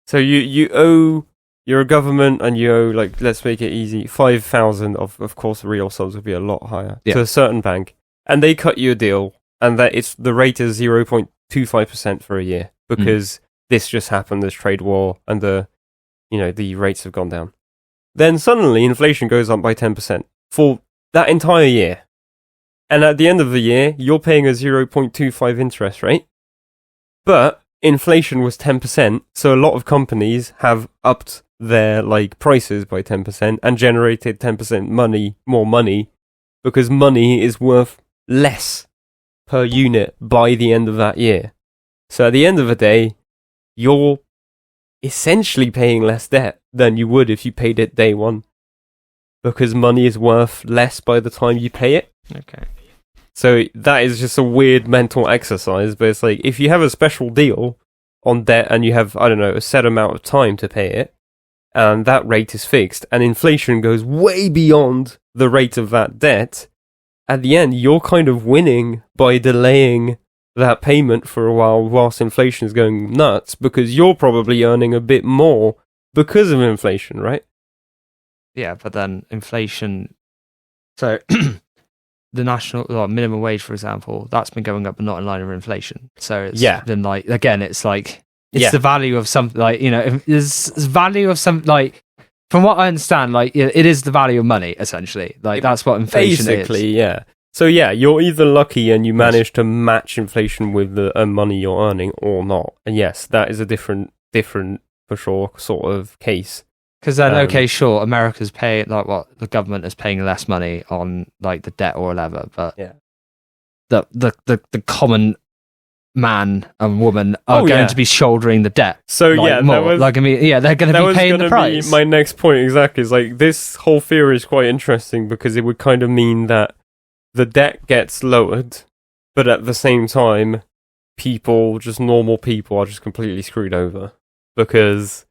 So you're a government and you owe, let's make it easy, 5,000 of course the real sums would be a lot higher to a certain bank, and they cut you a deal, and that the rate is 0.25% for a year because this just happened, this trade war, and the rates have gone down. Then suddenly inflation goes up by 10% for that entire year. And at the end of the year, you're paying a 0.25 interest rate. But inflation was 10%, so a lot of companies have upped their prices by 10% and generated 10% more money, because money is worth less per unit by the end of that year. So at the end of the day, you're essentially paying less debt than you would if you paid it day one, because money is worth less by the time you pay it. Okay. So that is just a weird mental exercise, but it's like, if you have a special deal on debt and you have, I don't know, a set amount of time to pay it, and that rate is fixed, and inflation goes way beyond the rate of that debt, at the end, you're kind of winning by delaying that payment for a while whilst inflation is going nuts, because you're probably earning a bit more because of inflation, right? Yeah, but then inflation... So, the national minimum wage, for example, that's been going up but not in line with inflation. So it's been it's the value of something, there's value of something, from what I understand, it is the value of money, essentially. That's what inflation basically, is. Yeah. So yeah, you're either lucky and you manage to match inflation with the money you're earning, or not. And yes, that is a different for sure sort of case. Because then, sure, America's paying, the government is paying less money on the debt or whatever, but the common man and woman are going to be shouldering the debt. So more. They're going to be paying the price. My next point exactly is this whole theory is quite interesting, because it would kind of mean that the debt gets lowered, but at the same time, normal people are just completely screwed over, because.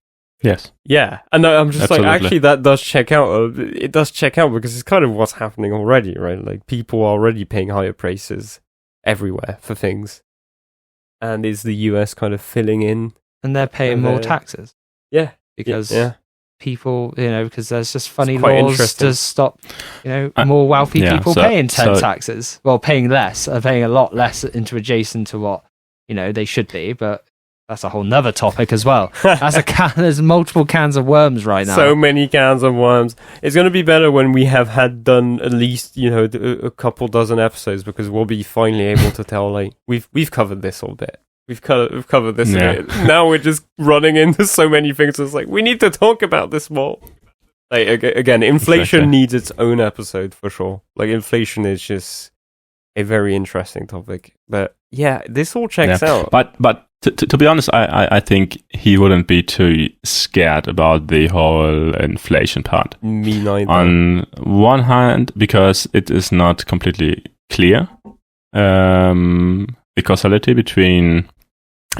Yes. Yeah, and I'm just Absolutely. Actually, that does check out. It does check out, because it's kind of what's happening already, right? People are already paying higher prices everywhere for things. And is the US kind of filling in? And they're paying more taxes. Yeah. Because people, because there's just funny laws to stop, more wealthy people paying taxes. Well, paying less, paying a lot less into adjacent to what, they should be, but that's a whole nother topic as well. There's multiple cans of worms right now. So many cans of worms. It's going to be better when we have done at least, a couple dozen episodes, because we'll be finally able to tell, we've covered this all bit. We've covered this a bit. Now we're just running into so many things. It's we need to talk about this more. Again, inflation needs its own episode for sure. Inflation is just a very interesting topic. But yeah, this all checks out. But to be honest, I think he wouldn't be too scared about the whole inflation part. Me neither. On one hand, because it is not completely clear, the causality between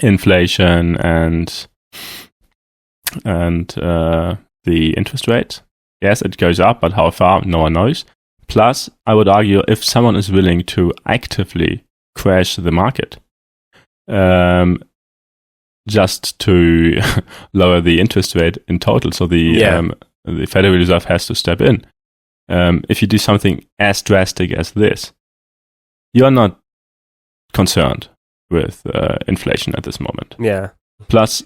inflation and the interest rate. Yes, it goes up, but how far, no one knows. Plus, I would argue, if someone is willing to actively crash the market, just to lower the interest rate in total, so the Federal Reserve has to step in. If you do something as drastic as this, you're not concerned with inflation at this moment. Yeah. Plus,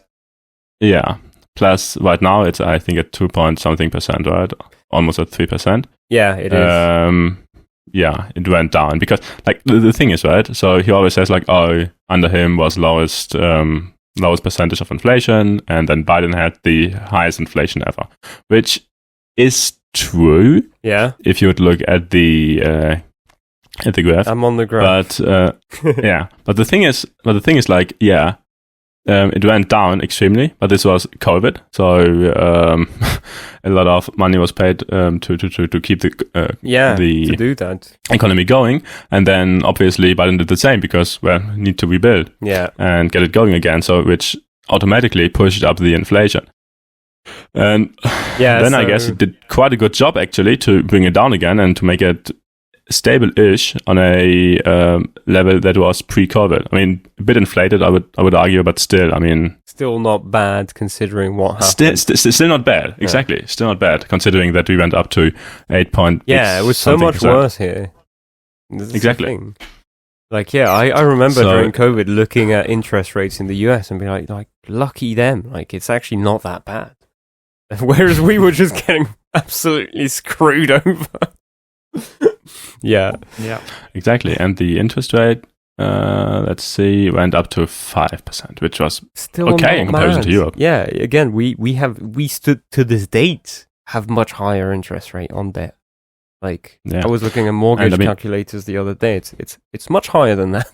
right now it's, I think, at 2.something%, right? Almost at 3%. Yeah, it is. It went down because, the thing is, right? So he always says, under him was lowest percentage of inflation, and then Biden had the highest inflation ever, which is true. Yeah. If you would look at the graph. I'm on the graph. But but the thing is, it went down extremely, but this was COVID, so a lot of money was paid to keep the to do that economy going, and then obviously Biden did the same because need to rebuild and get it going again, so which automatically pushed up the inflation. And then I guess it did quite a good job actually to bring it down again and to make it stable-ish on a level that was pre-COVID. I mean, a bit inflated, I would argue, but still, I mean, still not bad considering what happened. Still not bad, exactly. Still not bad considering that we went up to 8 point. Yeah, it was so much worse here. Exactly. I remember during COVID looking at interest rates in the US and being like, lucky them. It's actually not that bad. Whereas we were just getting absolutely screwed over. Yeah. Exactly. And the interest rate, let's see, went up to 5%, which was still okay in comparison to Europe. Yeah, again, we stood to this date have much higher interest rate on debt. Like, I was looking at mortgage calculators the other day. It's much higher than that.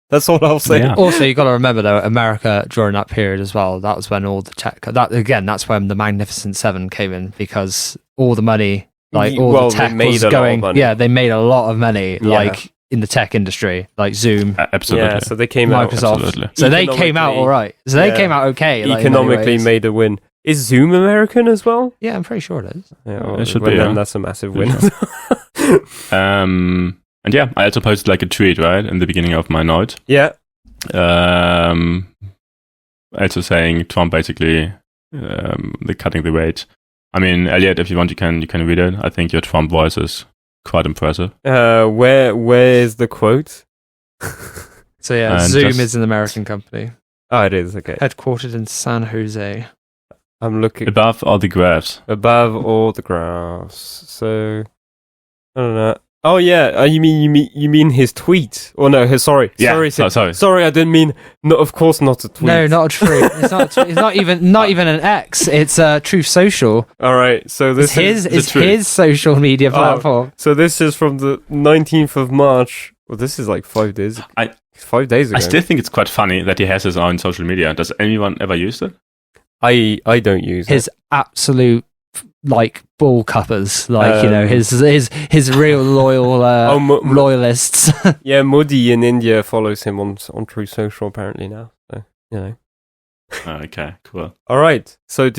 That's all I'll say. Yeah. Also, you got to remember though, America during that period as well. That was when all the tech. That's when the Magnificent Seven came in, because all the money, the tech was going. Yeah, they made a lot of money, like in the tech industry, like Zoom. Absolutely. Yeah, so they came Microsoft. out. Absolutely. So they came out all right. So they came out okay. Like, economically made a win. Is Zoom American as well? Yeah, I'm pretty sure it is. Yeah, well, it should be. Then that's a massive win. And yeah, I also posted like a tweet, right, in the beginning of my note. Yeah. Also saying Trump basically cutting the rate. I mean, Elliot, if you want, you can read it. I think your Trump voice is quite impressive. Where is the quote? So yeah, Zoom is an American company. Oh, it is, okay. Headquartered in San Jose. I'm looking above all the graphs. So I don't know. Oh yeah, you mean his tweet? Or no, sorry. Sorry, I didn't mean. No, of course not a tweet. No, not a tweet. It's not even an X. It's Truth Social. All right, so this is his social media platform. So this is from the 19th of March. Well, this is like 5 days. 5 days ago. I still think it's quite funny that he has his own social media. Does anyone ever use it? I don't use his absolute like bull cuppers, like his real loyal loyalists. Yeah, Modi in India follows him on True Social apparently now. So Okay, cool. All right. So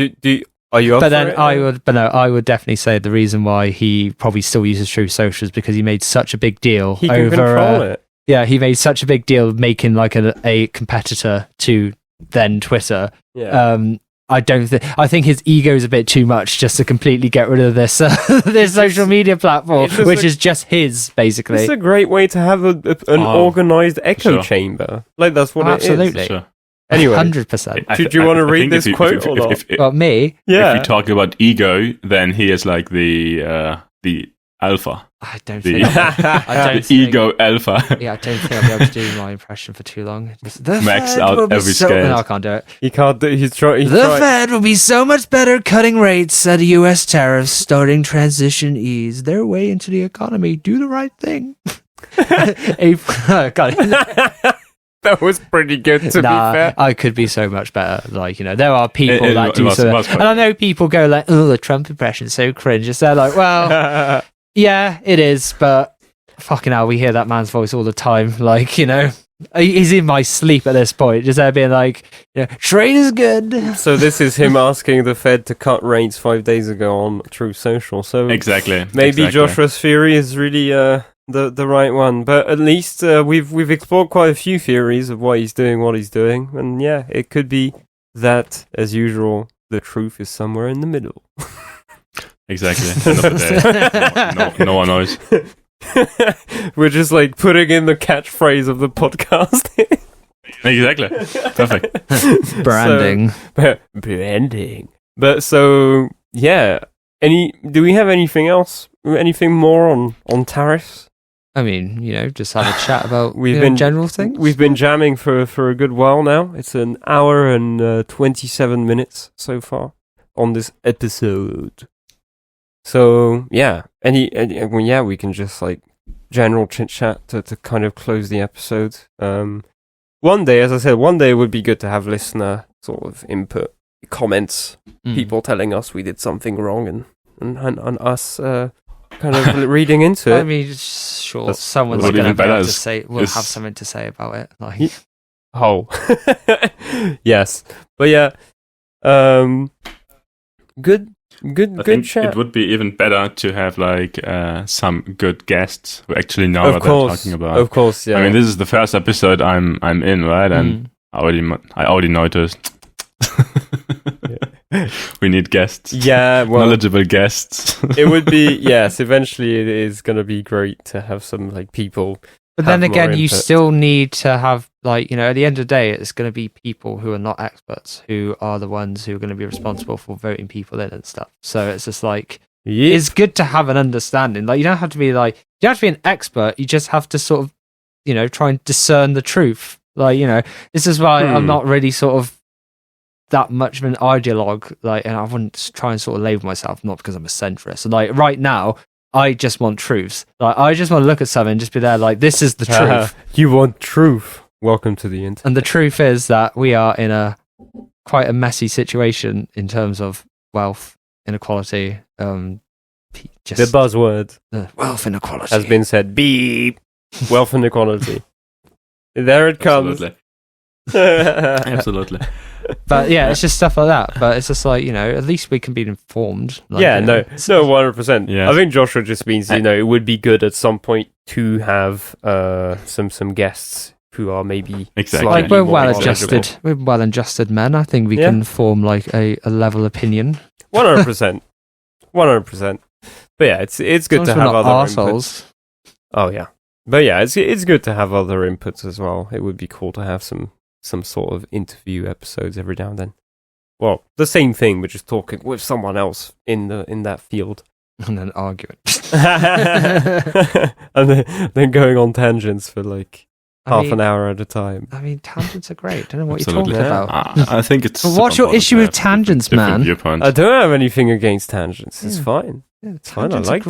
are you up but for then it? I would definitely say the reason why he probably still uses True Social is because he made such a big deal. He can control it. Yeah, he made such a big deal making like a competitor to then Twitter. Yeah. I think his ego is a bit too much just to completely get rid of this this social media platform, which is just his, basically. It's a great way to have an organized echo chamber. Like, that's what it is. Absolutely. Sure. Anyway, 100%. Do you want to read this quote or not? Well, me? Yeah. If you talk about ego, then he is like the alpha. I don't think the ego alpha. Yeah, I don't think I'll be able to do my impression for too long. Max out every scale. No, I can't do it. He can't do. The Fed will be so much better cutting rates at U.S. tariffs, starting transition ease their way into the economy. Do the right thing. That was pretty good, to be fair. I could be so much better. Like, there are people that do so. And I know people go like, oh, the Trump impression is so cringe. It's like, well, yeah, it is, but fucking hell, we hear that man's voice all the time. Like, he's in my sleep at this point, just there being like, trade is good. So this is him asking the Fed to cut rates 5 days ago on True Social. So exactly. Maybe Joshua's theory is really the right one, but at least we've explored quite a few theories of why he's doing what he's doing, and yeah, it could be that, as usual, the truth is somewhere in the middle. Exactly. End of the day. No one knows. We're just like putting in the catchphrase of the podcast. Exactly. Perfect. Branding. Branding. But so yeah. Do we have anything else? Anything more on tariffs? I mean, just have a chat about general things. We've been jamming for a good while now. It's an hour and 27 minutes so far on this episode. So yeah, we can just like general chit chat to kind of close the episode. One day, as I said, it would be good to have listener sort of input, comments, people telling us we did something wrong, and us kind of reading into it. I mean, sure, someone's going to be able to say, have something to say about it. Like, yes, but yeah, good chat. It would be even better to have like some good guests who actually know what they're talking about. Of course, yeah. I mean, this is the first episode I'm in, right? And I already noticed. We need guests. Yeah, well, knowledgeable guests. It would be, yes, eventually it is going to be great to have some like people. But then again, you still need to have like, at the end of the day, it's going to be people who are not experts who are the ones who are going to be responsible for voting people in and stuff. So it's just like, it's good to have an understanding. Like, you don't have to be an expert. You just have to sort of, try and discern the truth. Like, this is why I'm not really sort of that much of an ideologue. Like, and I wouldn't try and sort of label myself, not because I'm a centrist. And like right now, I just want truths. Like, I just want to look at something and just be there like, this is the truth. You want truth. Welcome to the internet. And the truth is that we are in quite a messy situation in terms of wealth inequality. The buzzword. Wealth inequality has been said. Beep. Wealth inequality. There it comes. Absolutely. But yeah, it's just stuff like that. But it's just like, at least we can be informed. Like, no, 100%. Yeah. I think Joshua just means, it would be good at some point to have some guests who are maybe like we're well adjusted men. I think we can form like a level opinion. 100%. 100%. But yeah, it's good to have other inputs. Oh yeah. But yeah, it's good to have other inputs as well. It would be cool to have some sort of interview episodes every now and then. Well, the same thing, but just talking with someone else in that field. And then arguing. And then going on tangents for like half an hour at a time. I mean, tangents are great. I don't know what you're talking about. I think it's... But what's your issue with tangents, man? I don't have anything against tangents. It's fine. Yeah, it's fine. I like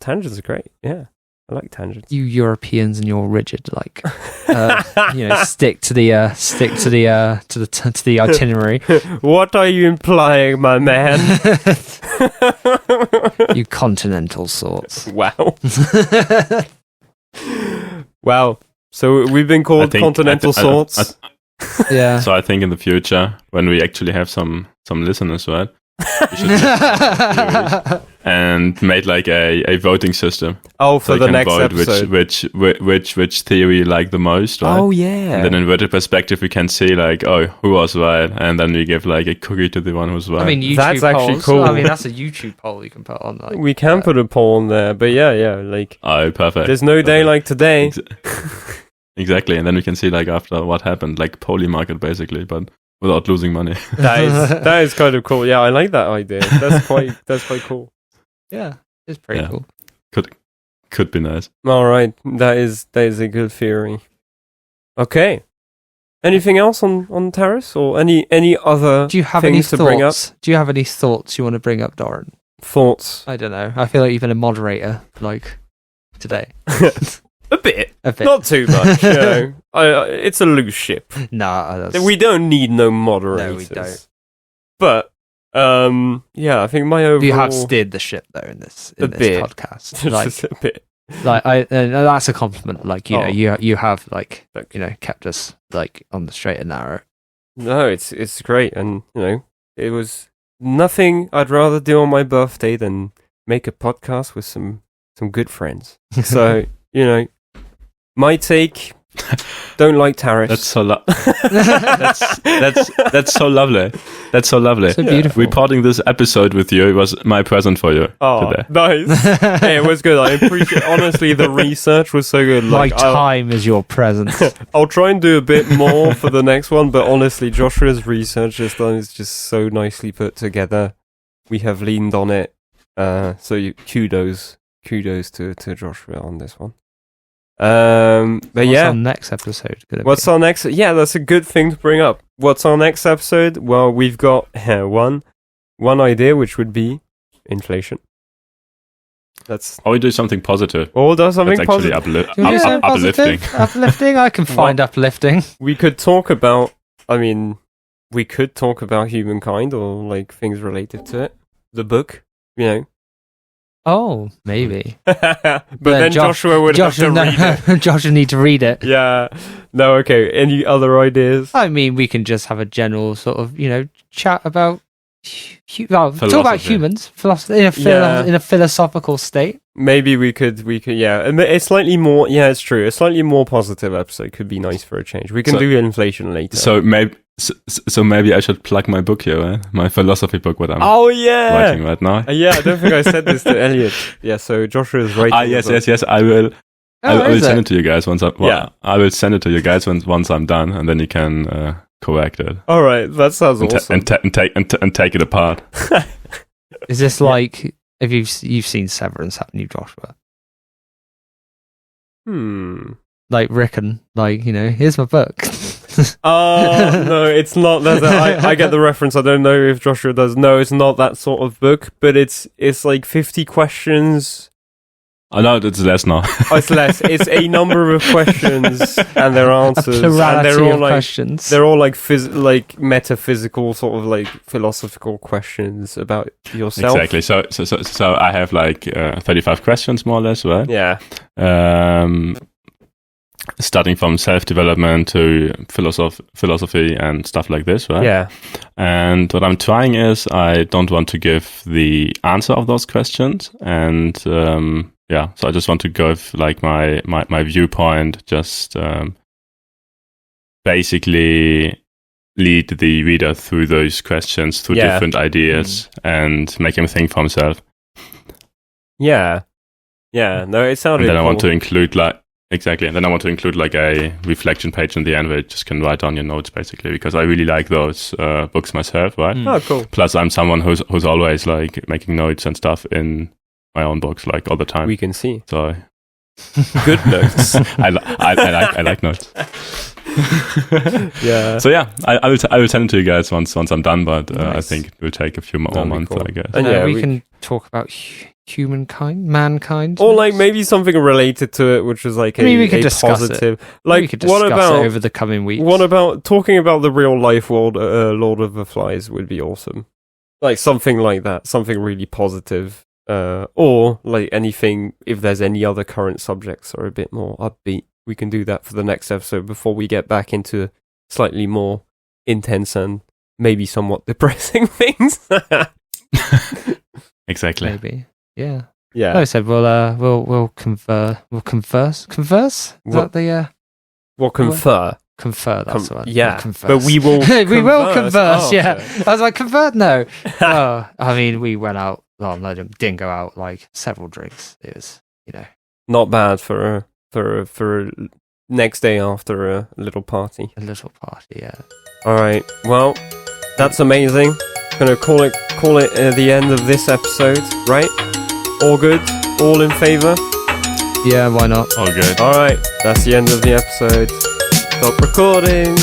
tangents are great. Yeah. I like tangents. You Europeans and your rigid, like, stick to the itinerary. What are you implying, my man? You continental sorts. Wow. Wow. So we've been called continental sorts. Yeah. So I think in the future, when we actually have some listeners, right? We should and made like a voting system. Oh, for the next episode. Which theory you like the most, right? Oh, yeah. And then in inverted perspective, we can see like, who was right, and then we give like a cookie to the one who's right. I mean, YouTube that's actually polls. cool. I mean, that's a YouTube poll you can put on. Like, we can put a poll on there, but yeah, like. Oh, perfect. There's no day like today. Exactly, and then we can see like after what happened, like poly market basically, but without losing money. That is kind of cool. Yeah, I like that idea. That's quite cool. Yeah, it's pretty cool. Could be nice. All right, that is a good theory. Okay. Anything else on Tariffs or any other Do you have things any to bring up? Do you have any thoughts you want to bring up, Doran? Thoughts? I don't know. I feel like you've been a moderator like today. A bit. Not too much. It's a loose ship. Nah, we don't need no moderators. No, we don't. But I think my overall... You have steered the ship though in this podcast. Like, just a bit. Like that's a compliment. Like you have like kept us like on the straight and narrow. No, it's great, and it was nothing I'd rather do on my birthday than make a podcast with some good friends. So my take. Don't like tariffs. That's so that's so lovely. That's so lovely. So beautiful. Reporting this episode with you was my present for you today. Nice. Hey, it was good. I appreciate. Honestly, the research was so good. Like, my time is your present. I'll try and do a bit more for the next one, but honestly, Joshua's research is just so nicely put together. We have leaned on it. So kudos to Joshua on this one. But what's our next episode gonna be? What's our next? Yeah, that's a good thing to bring up. What's our next episode? Well, we've got one idea, which would be inflation. Or we do something positive. Or do something positive. Uplifting. Uplifting. I can find uplifting. We could talk about. Humankind or like things related to it. The book, Oh, maybe. but then Joshua would have to read it. Josh would need to read it. Yeah. No, okay. Any other ideas? I mean, we can just have a general sort of, chat about, talk about humans, philosophy in a philosophical state. Maybe we could, yeah. It's slightly more, yeah, it's true. A slightly more positive episode could be nice for a change. We can do inflation later. So maybe I should plug my book here, right? My philosophy book, what I'm writing right now. Yeah, I don't think I said this to Elliot. Yeah, so Joshua is writing. Yes. I will. I will send it to you guys once. I will send it to you guys once I'm done, and then you can correct it. All right, that sounds awesome. And take it apart. Is this like If you've seen Severance, haven't you, Joshua? Like Rickon, like, you know, here's my book. Oh, no, it's not. I get the reference. I don't know if Joshua does. No, it's not that sort of book, but it's like 50 questions. Oh, no, it's less now. Oh, it's less. It's a number of questions and their answers. A plurality and they're all of like, questions. They're all like metaphysical, sort of like philosophical questions about yourself. Exactly. So I have like 35 questions, more or less, right? Yeah. Starting from self-development to philosophy and stuff like this, right? Yeah. And what I'm trying is I don't want to give the answer of those questions, and so I just want to give like my viewpoint, just basically lead the reader through those questions, through different ideas, and make him think for himself. Yeah. No, it sounded And then cool. I want to include Exactly, and then I want to include like a reflection page in the end where you just can write down your notes, basically, because I really like those books myself, right? Oh, cool. Plus, I'm someone who's always like making notes and stuff in my own books, like all the time. We can see. So good notes. I like notes. Yeah. So yeah, I will send it to you guys once I'm done, but nice. I think it will take a few more months, cool. I guess. And we can talk about mankind, or like maybe something related to it, which was like we could discuss positive. It. Like, we could discuss it over the coming weeks. What about talking about the real life world? Lord of the Flies would be awesome. Like something like that, something really positive, or like anything. If there's any other current subjects or a bit more upbeat, we can do that for the next episode before we get back into slightly more intense and maybe somewhat depressing things. Exactly. Maybe. Yeah. Yeah. Like I said, we'll converse. Converse? Is that the We'll confer. Confer, that's the word. Yeah. Converse. But we will we will converse, oh, yeah. okay. I was like, convert? No. I mean, we went out, didn't go out like several drinks. It was, not bad for a next day after a little party. A little party, yeah. All right. Well, that's amazing. Gonna call it the end of this episode, right? All good? All in favor? Yeah, why not? All good. All right. That's the end of the episode. Stop recording.